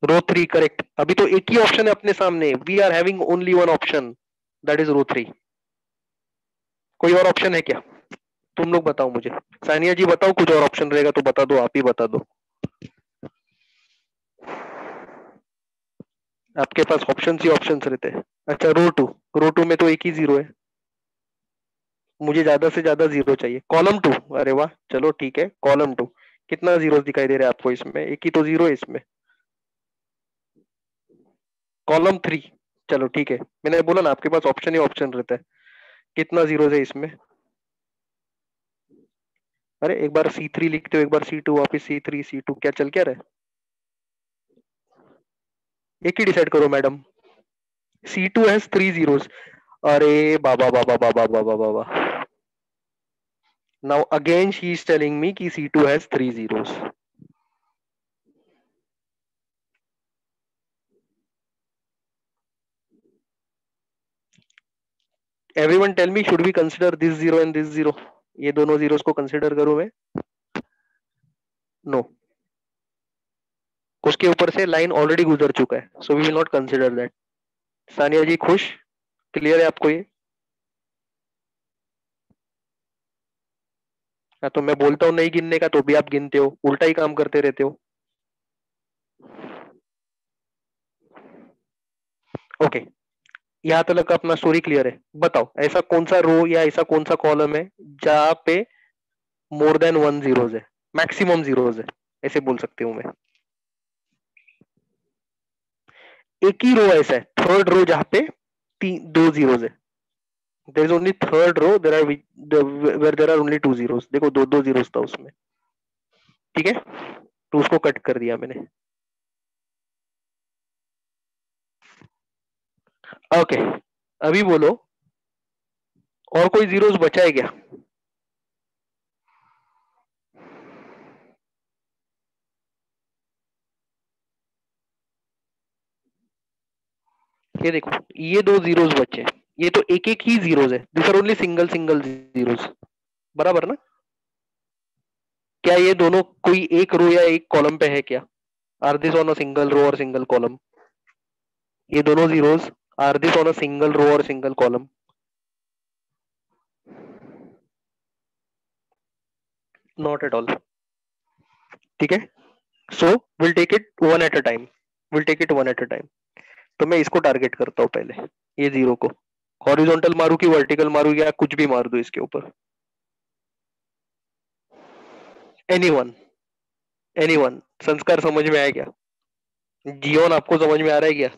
Row three, correct. अभी तो एक ही ऑप्शन है अपने सामने, we are having only one option, that is row three. कोई और ऑप्शन है क्या? तुम लोग बताओ मुझे। सानिया जी बताओ, कुछ और ऑप्शन रहेगा तो बता दो, आप ही बता दो। आपके पास ऑप्शन ही ऑप्शन रहते हैं। अच्छा, रो टू, रो टू में तो एक ही जीरो है, मुझे ज्यादा से ज्यादा जीरो चाहिए। कॉलम टू, अरे वाह, चलो ठीक है, कॉलम टू। कितना जीरो दिखाई दे रहा है आपको इसमें? एक ही तो जीरो है इसमें। कॉलम थ्री, चलो ठीक है, मैंने बोला ना आपके पास ऑप्शन ही ऑप्शन रहता है। कितना जीरो है इसमें? अरे एक बार सी थ्री लिखते हो, एक बार सी टू, वापिस सी थ्री, सी टू, क्या चल क्या रहा है? एक ही डिसाइड करो madam. C two has three zeros. अरे बाबा बाबा बाबा बाबा बाबा, now again she is telling me कि C two has three zeros. Everyone tell me, should we consider this zero and this zero? ये दोनों जीरोस को कंसिडर करूं मैं? No no. उसके ऊपर से लाइन ऑलरेडी गुजर चुका है, so we will not consider that. Sania ji खुश? क्लियर है आपको ये? हाँ, तो मैं बोलता हूँ नहीं गिनने का तो भी आप गिनते हो, उल्टा ही काम करते रहते हो। ओके, यहाँ तक अपना स्टोरी क्लियर है। बताओ ऐसा कौन सा रो या ऐसा कौन सा कॉलम है जहां पे मोर देन वन जीरोज है, मैक्सिमम जीरोज है, ऐसे बोल सकती हूँ मैं। एक ही रो ऐसा है, थर्ड रो, जहां पे दो जीरोज है। There is only third row there are where there are only two zeros. देखो दो दो जीरोस था उसमें। ठीक है, तो उसको कट कर दिया मैंने। ओके, अभी बोलो और कोई जीरोस बचा है क्या? ये देखो, ये दो जीरोस बचे हैं, ये तो एक एक ही जीरोस है, this are only single single zeros, बराबर ना? क्या ये दोनों कोई एक रो या एक कॉलम पे है क्या? Are this on a single row और सिंगल कॉलम? ये दोनों zeros are this on a single row और single column? Not at all. ठीक है, so will take it one at a time, will take it one at a time. तो मैं इसको target करता हूँ पहले, ये जीरो को। हॉरिजॉन्टल मारू कि वर्टिकल मारू या कुछ भी मार दो इसके ऊपर? Anyone, anyone. संस्कार समझ में आया क्या? जियोन आपको समझ में आ रहा है क्या?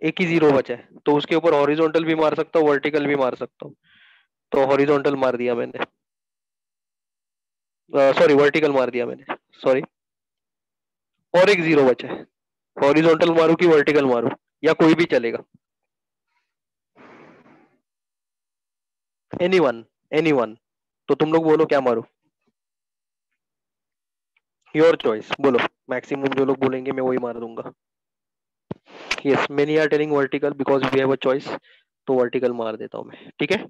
एक ही जीरो बचा है, तो उसके ऊपर हॉरिजॉन्टल भी मार सकता हूँ, वर्टिकल भी मार सकता हूँ। तो हॉरिजॉन्टल मार दिया मैंने, सॉरी वर्टिकल मार दिया मैंने, सॉरी। और एक जीरो बचा है, हॉरिजॉन्टल मारू कि वर्टिकल मारू, या कोई भी चलेगा? Anyone, anyone. तो तुम लोग बोलो क्या मारू? योर चॉइस, बोलो। मैक्सिमम जो लोग बोलेंगे मैं वही मार दूंगा। Yes, many are telling vertical because we have a choice, तो वर्टिकल मार देता हूँ मैं, ठीक है?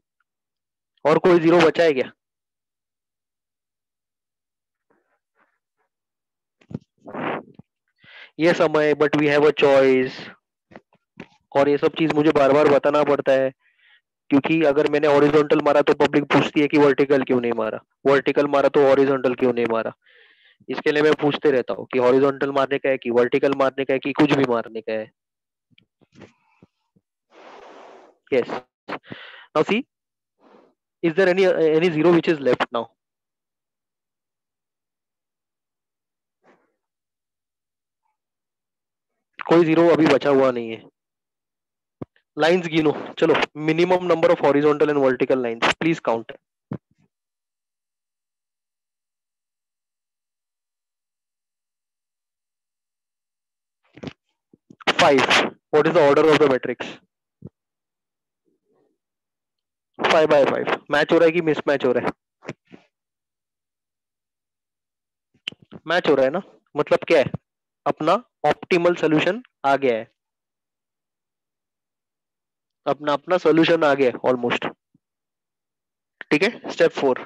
और कोई जीरो बचा है क्या? ये समय, but we have a choice. और ये सब चीज मुझे बार बार बताना पड़ता है, क्योंकि अगर मैंने हॉरिजॉन्टल मारा तो पब्लिक पूछती है कि वर्टिकल क्यों नहीं मारा, वर्टिकल मारा तो हॉरिजॉन्टल क्यों नहीं मारा। इसके लिए मैं पूछते रहता हूँ कि हॉरिजॉन्टल मारने का है कि वर्टिकल मारने का है कि कुछ भी मारने का है। Yes, now see, is there any zero which is left now? कोई जीरो अभी बचा हुआ नहीं है। लाइंस गिनो, चलो। Minimum number of horizontal and vertical lines, please count. 5। What is the order of the matrix? 5 by 5 match हो रहा है कि मिसमैच हो रहा है? मैच हो रहा है ना? मतलब क्या है? अपना ऑप्टिमल सोल्यूशन आ गया है, अपना अपना सोल्यूशन आ गया है ऑलमोस्ट। ठीक है, step 4।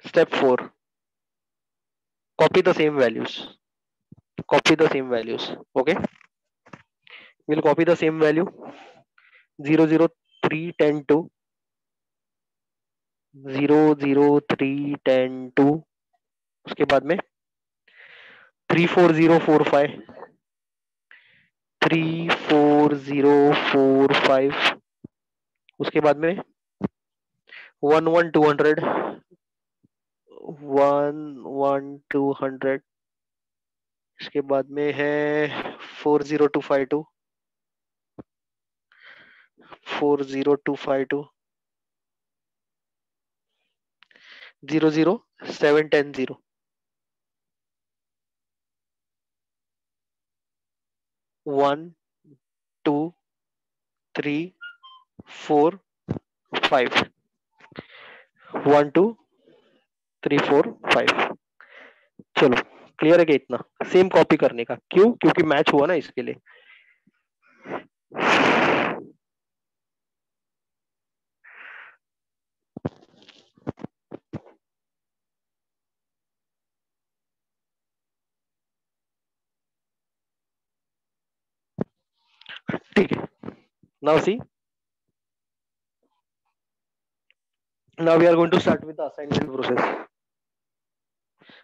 Step 4, copy the same values, copy the same values. Okay, we'll copy the same value, 0 0 3 10 2, 0 0 3 10 2। उसके बाद में 3 4 0 4 5, 3 4 0 4 5। उसके बाद में 1 1 200, 1 1 200। इसके बाद में है 4 0 2 5 2, 4 0 2 5 2, 0 0 7 10 0, 1 2 3 4 5, 1 2 3 4 5। चलो, क्लियर है क्या इतना? सेम कॉपी करने का, क्यों? क्योंकि मैच हुआ ना, इसके लिए। ठीक है, now see, now we are going to start with the assignment process.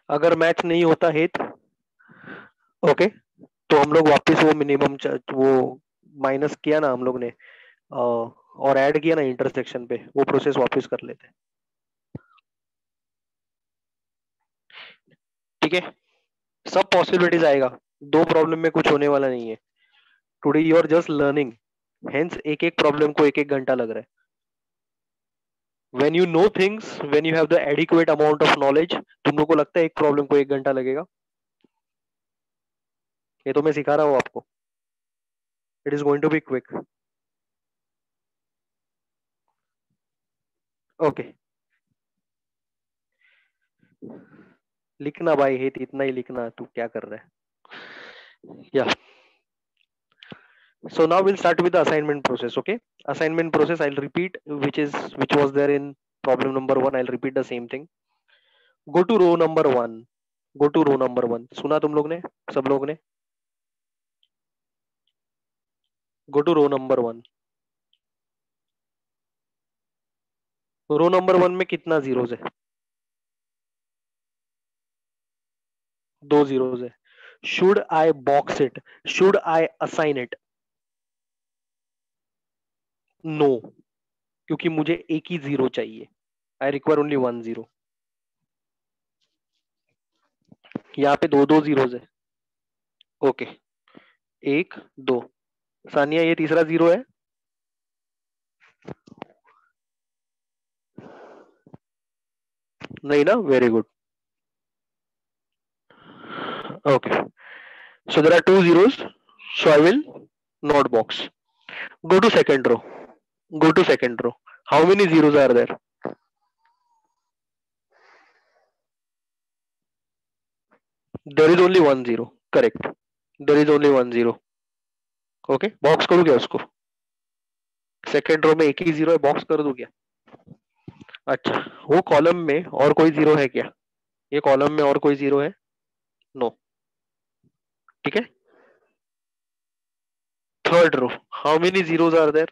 अगर मैच नहीं होता है ओके, तो हम लोग वापस वो मिनिमम वो माइनस किया ना हम लोग ने, और ऐड किया ना इंटरसेक्शन पे, वो प्रोसेस वापस कर लेते हैं। ठीक है, सब पॉसिबिलिटीज आएगा, दो प्रॉब्लम में कुछ होने वाला नहीं है। Today you are just learning, hence एक एक प्रॉब्लम को एक एक घंटा लग रहा है। when you know things, when you have the adequate amount of knowledge, तुम लोग को लगता है एक प्रॉब्लम को एक घंटा लगेगा? ये तो मैं सिखा रहा हूँ आपको। It is going to be quick. Okay. लिखना भाई हित, इतना ही लिखना, तू क्या कर रहा है? Yeah. So now we'll start with the assignment process. Okay. Assignment process I'll repeat, which was there in problem number 1. I'll repeat the same thing. Go to row number 1. Go to row number 1. सुना तुम लोग ने, सब लोग ने? Go to row number 1. Row number 1 में कितना zeros है? 2 जीरोस है. Should I box it? Should I assign it? No, क्योंकि मुझे एक ही जीरो चाहिए. I require only 1 zero. यहाँ पे दो दो जीरोस है. ओके, 1 2. सानिया ये तीसरा जीरो है. नहीं ना? Very good. Okay. So there are 2 zeros. So I will not box. Go to second row. Go to second row. How many zeros are there? There is only 1 zero. Correct. There is only 1 zero. Okay. Box करूँ क्या उसको? Second row में एक ही zero है, box कर दूं क्या? अच्छा, वो कॉलम में और कोई जीरो है क्या? ये कॉलम में और कोई जीरो है? नो. ठीक है. Third row. How many zeros are there?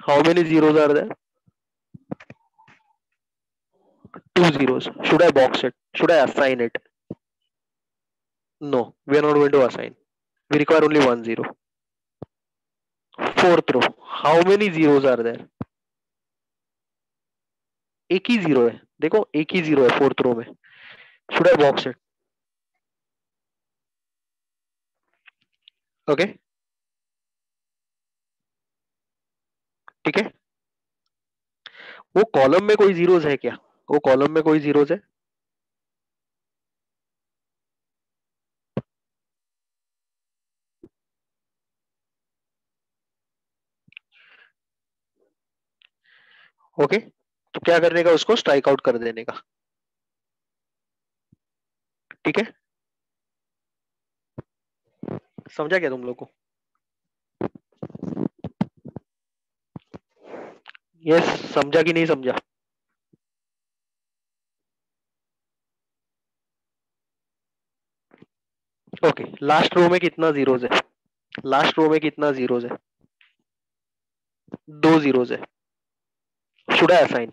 How many zeros are there? 2 zeros. Should I box it? Should I assign it? No, we are not going to assign. We require only 1 zero. Fourth row. How many zeros are there? एक ही zero है. देखो एक ही zero है fourth row में. Should I box it? Okay. ठीक है. वो कॉलम में कोई जीरोस है क्या? वो कॉलम में कोई जीरोस है? ओके. तो क्या करने का? उसको स्ट्राइक आउट कर देने का. ठीक है. समझा क्या तुम लोग को? यस, समझा कि नहीं समझा? ओके. लास्ट रो में कितना जीरोस है? लास्ट रो में कितना जीरोस है? 2 जीरोस है. Should I assign?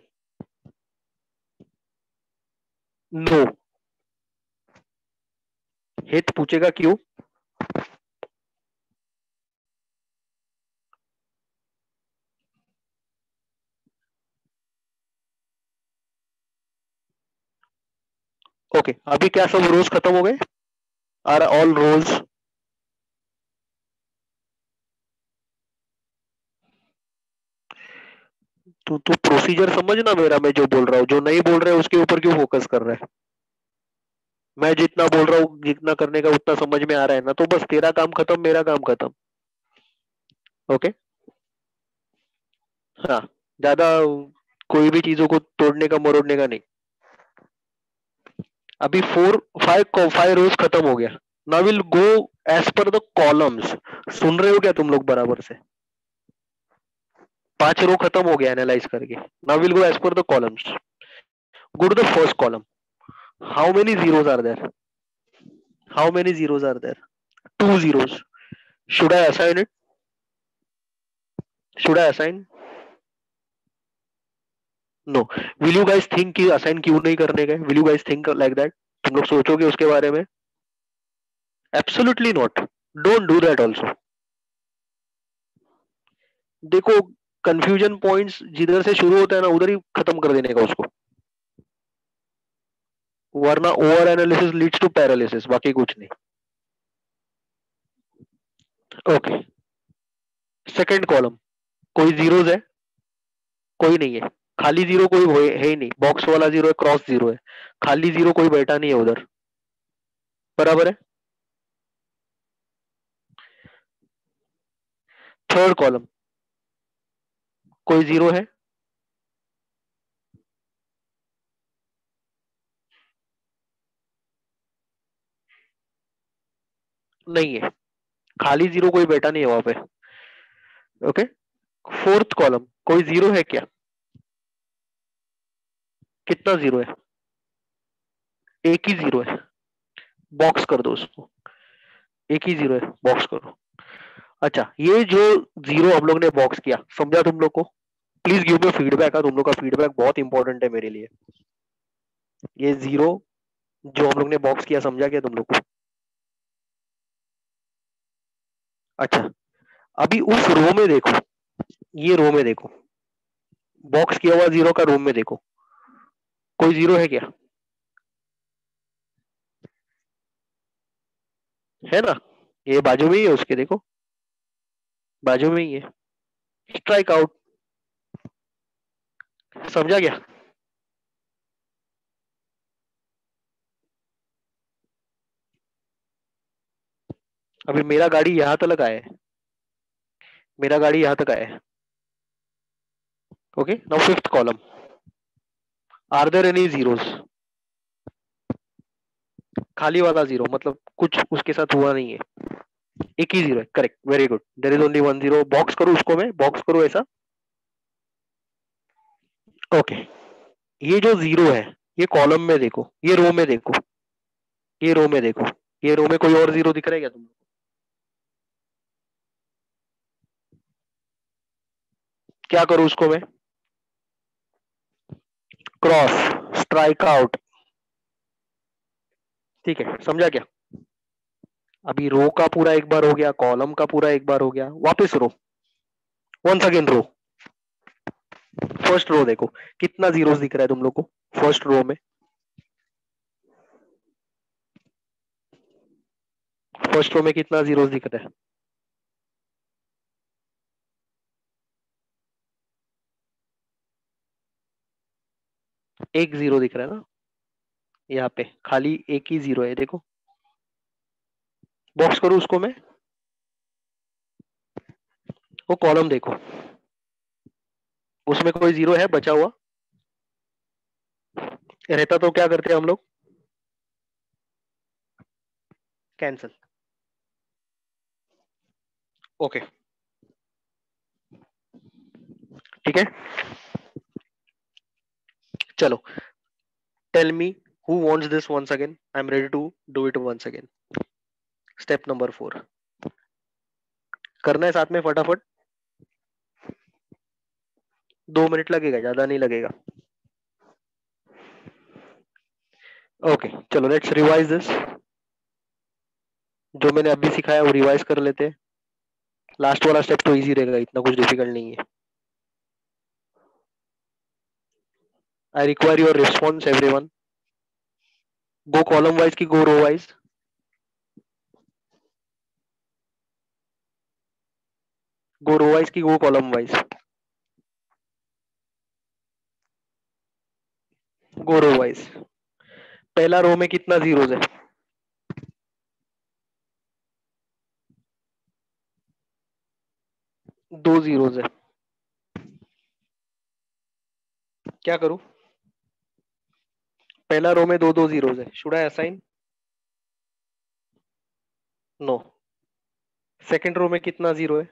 नो. हित पूछेगा क्यों? ओके. अभी क्या सब रोज खत्म हो गए? आर ऑल रोज? तू प्रोसीजर समझना मेरा, मैं जो बोल रहा हूँ. जो नहीं बोल रहे उसके ऊपर क्यों फोकस कर रहा है? मैं जितना बोल रहा हूँ, जितना करने का उतना समझ में आ रहा है ना, तो बस तेरा काम खत्म, मेरा काम खत्म. ओके. हाँ, ज्यादा कोई भी चीजों को तोड़ने का मरोड़ने का नहीं. अभी 5 रोज खत्म हो गया. Now will go as per the columns. सुन रहे हो क्या तुम लोग बराबर से? 5 रो खत्म हो गया एनालाइज करके. Now will go as per the columns. Go to the first column. How many zeros are there? How many zeros are there? 2 zeros. Should I assign it? Should I assign? No. Will you guys think कि assign क्यों नहीं करने का? Will you guys think like that? तुम लोग सोचोगे उसके बारे में? Absolutely not. Don't do that also. देखो, कंफ्यूजन पॉइंट्स जिधर से शुरू होता है ना, उधर ही खत्म कर देने का उसको. वरना over analysis leads to paralysis, बाकी कुछ नहीं. ओके. Second column. कोई जीरोस है? कोई नहीं है. खाली जीरो कोई है ही नहीं. बॉक्स वाला जीरो है, क्रॉस जीरो है. खाली जीरो कोई बैठा नहीं है उधर. बराबर है. थर्ड कॉलम कोई जीरो है? नहीं है, खाली जीरो कोई बैठा नहीं है वहां पे। ओके, फोर्थ कॉलम कोई जीरो है क्या? कितना जीरो है? एक ही जीरो है, बॉक्स कर दो उसको। एक ही जीरो है, बॉक्स करो। अच्छा, ये जो जीरो हम लोग ने बॉक्स किया, समझा तुम लोग को? प्लीज गिव मी फीडबैक, तुम लोग का फीडबैक बहुत इंपॉर्टेंट है मेरे लिए। ये जीरो जो हम लोग ने बॉक्स किया, समझा क्या तुम लोग को? अच्छा, अभी उस रो में देखो, ये रो में देखो, बॉक्स किया हुआ जीरो का रो में देखो, कोई जीरो है क्या? है ना? ये बाजू में ही है उसके, देखो बाजू में ही है। Strike out. समझा क्या? अभी मेरा गाड़ी यहां तक आया है, मेरा गाड़ी यहां तक आया है। Okay, now fifth column, are there any zeros? खाली वाला जीरो मतलब कुछ उसके साथ हुआ नहीं है, एक ही जीरो है। Correct, very good, there is only one zero. Box करो उसको, मैं बॉक्स करो ऐसा। ओके, ये जो जीरो है, ये कॉलम में देखो, ये रो में देखो, ये रो में देखो, ये रो में कोई और जीरो दिख रहा है क्या तुमको? क्या करूं उसको मैं? Cross, strike out. ठीक है, समझा क्या? अभी रो का पूरा एक बार हो गया, कॉलम का पूरा एक बार हो गया, वापस रो, वंस अगेन रो। फर्स्ट रो देखो, कितना जीरोस दिख रहा है तुम लोग को फर्स्ट रो में? फर्स्ट रो में कितना जीरोस दिख रहा है? एक जीरो दिख रहा है ना, यहाँ पे खाली एक ही जीरो है, देखो। बॉक्स करूँ उसको मैं? वो कॉलम देखो, उसमें कोई जीरो है बचा हुआ? रहता तो क्या करते हम लोग? कैंसिल। ओके, ठीक है, चलो। Tell me who wants this once again, I am ready to do it once again. Step number 4 करना है साथ में फटाफट। 2 मिनट लगेगा, ज्यादा नहीं लगेगा। ओके, चलो लेट्स रिवाइज दिस। जो मैंने अभी सिखाया वो रिवाइज कर लेते हैं। लास्ट वाला स्टेप तो इजी रहेगा, इतना कुछ डिफिकल्ट नहीं है। I require your response everyone. Go column wise की गो रो वाइज? गो रो वाइज की गो कॉलम वाइज? गो रो वाइज। पहला रो में कितना जीरोस है? दो जीरोस है। क्या करूं? पहला रो में दो दो जीरोस है, should I assign? No. Second row में कितना जीरो है?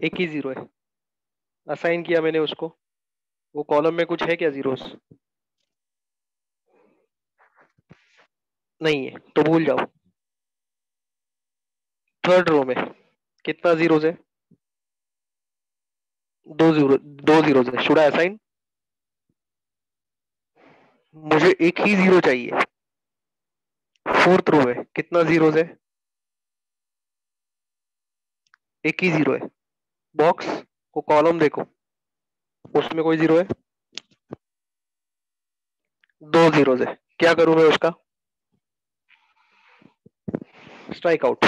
एक ही जीरो है, असाइन किया मैंने उसको। वो कॉलम में कुछ है क्या जीरोस? नहीं है तो भूल जाओ। थर्ड रो में कितना जीरोस है? दो जीरो, दो जीरोस है, शुड आई असाइन? मुझे एक ही जीरो चाहिए। फोर्थ रो है, कितना जीरोस है? एक ही जीरो है। बॉक्स को कॉलम देखो, उसमें कोई जीरो है? दो जीरोस है, क्या करूं मैं उसका? Strike out.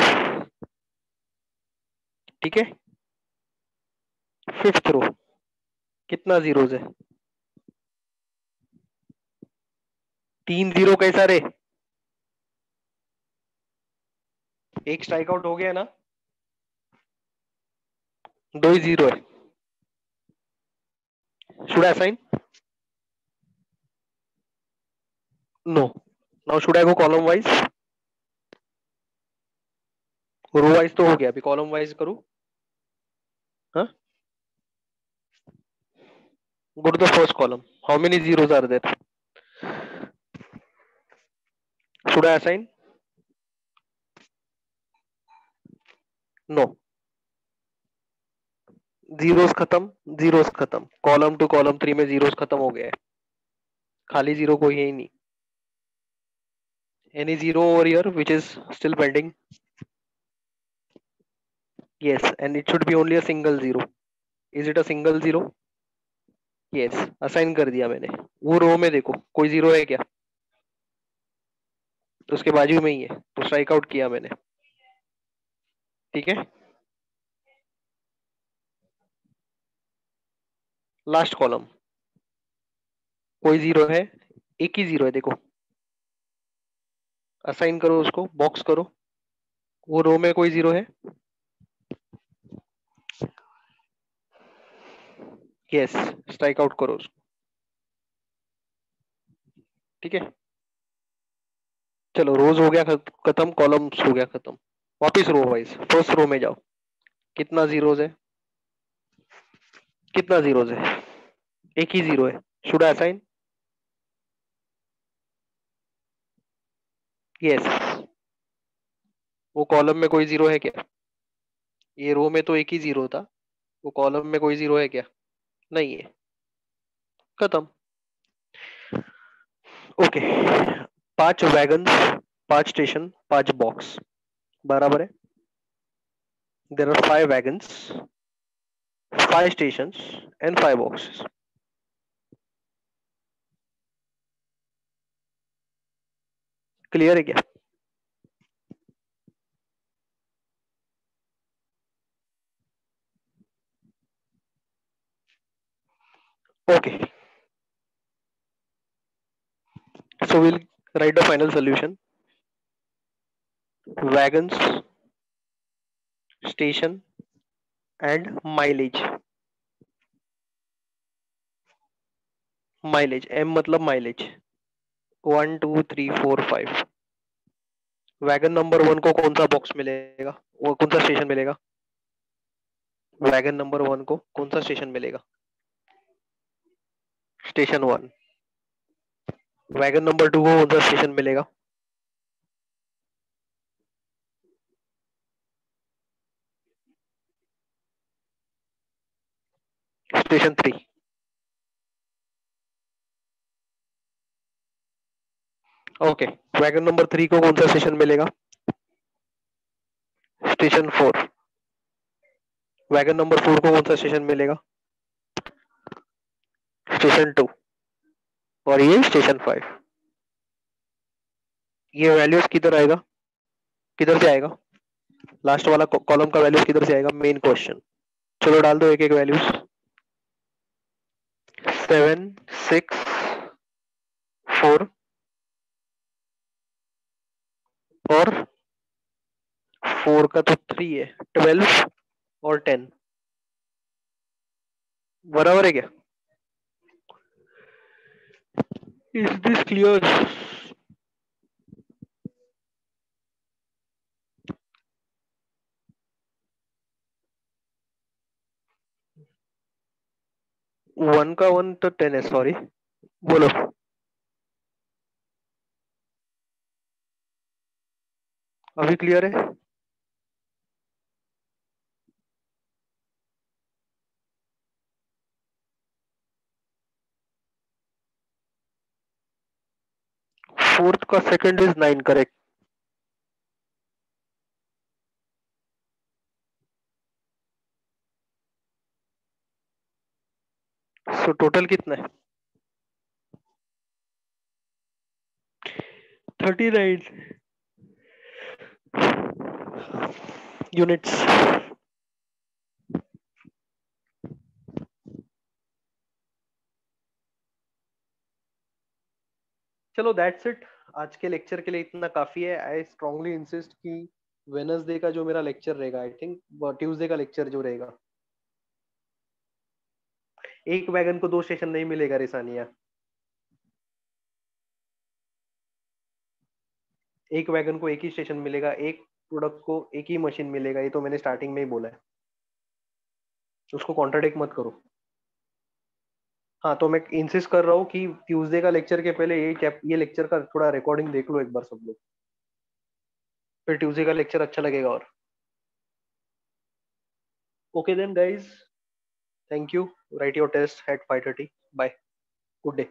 ठीक है, फिफ्थ रो कितना जीरोस है? तीन जीरो कैसा रे? एक स्ट्राइक आउट हो गया ना, 2 ही 0 है. Should I assign? No. Now should I go column wise? Row wise तो हो गया, अभी कॉलम वाइज करूं. हाँ, go to the first column. How many zeros are there? Should I assign? No. Zeros खत्म, जीरोस खत्म. कॉलम टू कॉलम 3 में zeros खत्म हो गया है, खाली जीरो कोई है ही नहीं. Any zero over here which is still pending? Yes, and it should be only a single zero. Is it a single zero? Yes, assign कर दिया मैंने. वो रो में देखो कोई जीरो है क्या? तो उसके बाजू में ही है, तो स्ट्राइक आउट किया मैंने. ठीक है. लास्ट कॉलम कोई जीरो है, एक ही जीरो है देखो. असाइन करो उसको, बॉक्स करो. वो रो में कोई जीरो है. यस, स्ट्राइक आउट करो उसको. ठीक है. चलो, रोज हो गया खत्म, कॉलम्स हो गया खत्म. वापिस रो वाइज, फर्स्ट रो में जाओ. कितना जीरोज है? कितना जीरोज है? एक ही जीरो है. Should I assign? यस. वो कॉलम में कोई जीरो है क्या? ये रो में तो एक ही जीरो था. वो कॉलम में कोई जीरो है क्या? नहीं है. खत्म. ओके. 5 वैगन, 5 स्टेशन, 5 बॉक्स बराबर है. There are 5 wagons, 5 station and 5 boxes. Clear है क्या? Okay. So we'll write the final solution. Wagons, station and mileage. Mileage, M मतलब mileage. 1 2 3 4 5. वैगन नंबर 1 को कौन सा बॉक्स मिलेगा, वो कौन सा स्टेशन मिलेगा? वैगन नंबर 1 को कौन सा स्टेशन मिलेगा? स्टेशन 1. वैगन नंबर 2 को कौन सा स्टेशन मिलेगा? स्टेशन 3. ओके. वैगन नंबर 3 को कौन सा स्टेशन मिलेगा? स्टेशन 4. वैगन नंबर 4 को कौन सा स्टेशन मिलेगा? स्टेशन 2. और ये स्टेशन 5. ये वैल्यूज किधर आएगा, किधर से आएगा? लास्ट वाला कॉलम का वैल्यूज किधर से आएगा? Main question. चलो डाल दो एक एक वैल्यूज. 7 6 4 और 4 का तो 3 है, 12 और 10 बराबर है क्या? Is this clear? वन का 1 तो 10 है, सॉरी. बोलो. अभी क्लियर है? फोर्थ का second is 9, correct. So total कितना है? 39 यूनिट्स. चलो दैट्स इट. आज के लेक्चर के लिए इतना काफी है. आई स्ट्रांगली इंसिस्ट कि वेनसडे का जो मेरा लेक्चर रहेगा, आई थिंक ट्यूसडे का लेक्चर जो रहेगा, एक वैगन को 2 स्टेशन नहीं मिलेगा रे सानिया। एक वैगन को एक ही स्टेशन मिलेगा, एक प्रोडक्ट को एक ही मशीन मिलेगा, ये तो मैंने स्टार्टिंग में ही बोला है। उसको कॉन्ट्राडिक्ट मत करो। हाँ, तो मैं इंसिस्ट कर रहा हूँ कि ट्यूसडे का लेक्चर के पहले ये लेक्चर का थोड़ा रिकॉर्डिंग देख लो एक बार सब लोग, फिर ट्यूसडे का लेक्चर अच्छा लगेगा। और okay then guys, thank you, write your test at 5:30, bye, good day.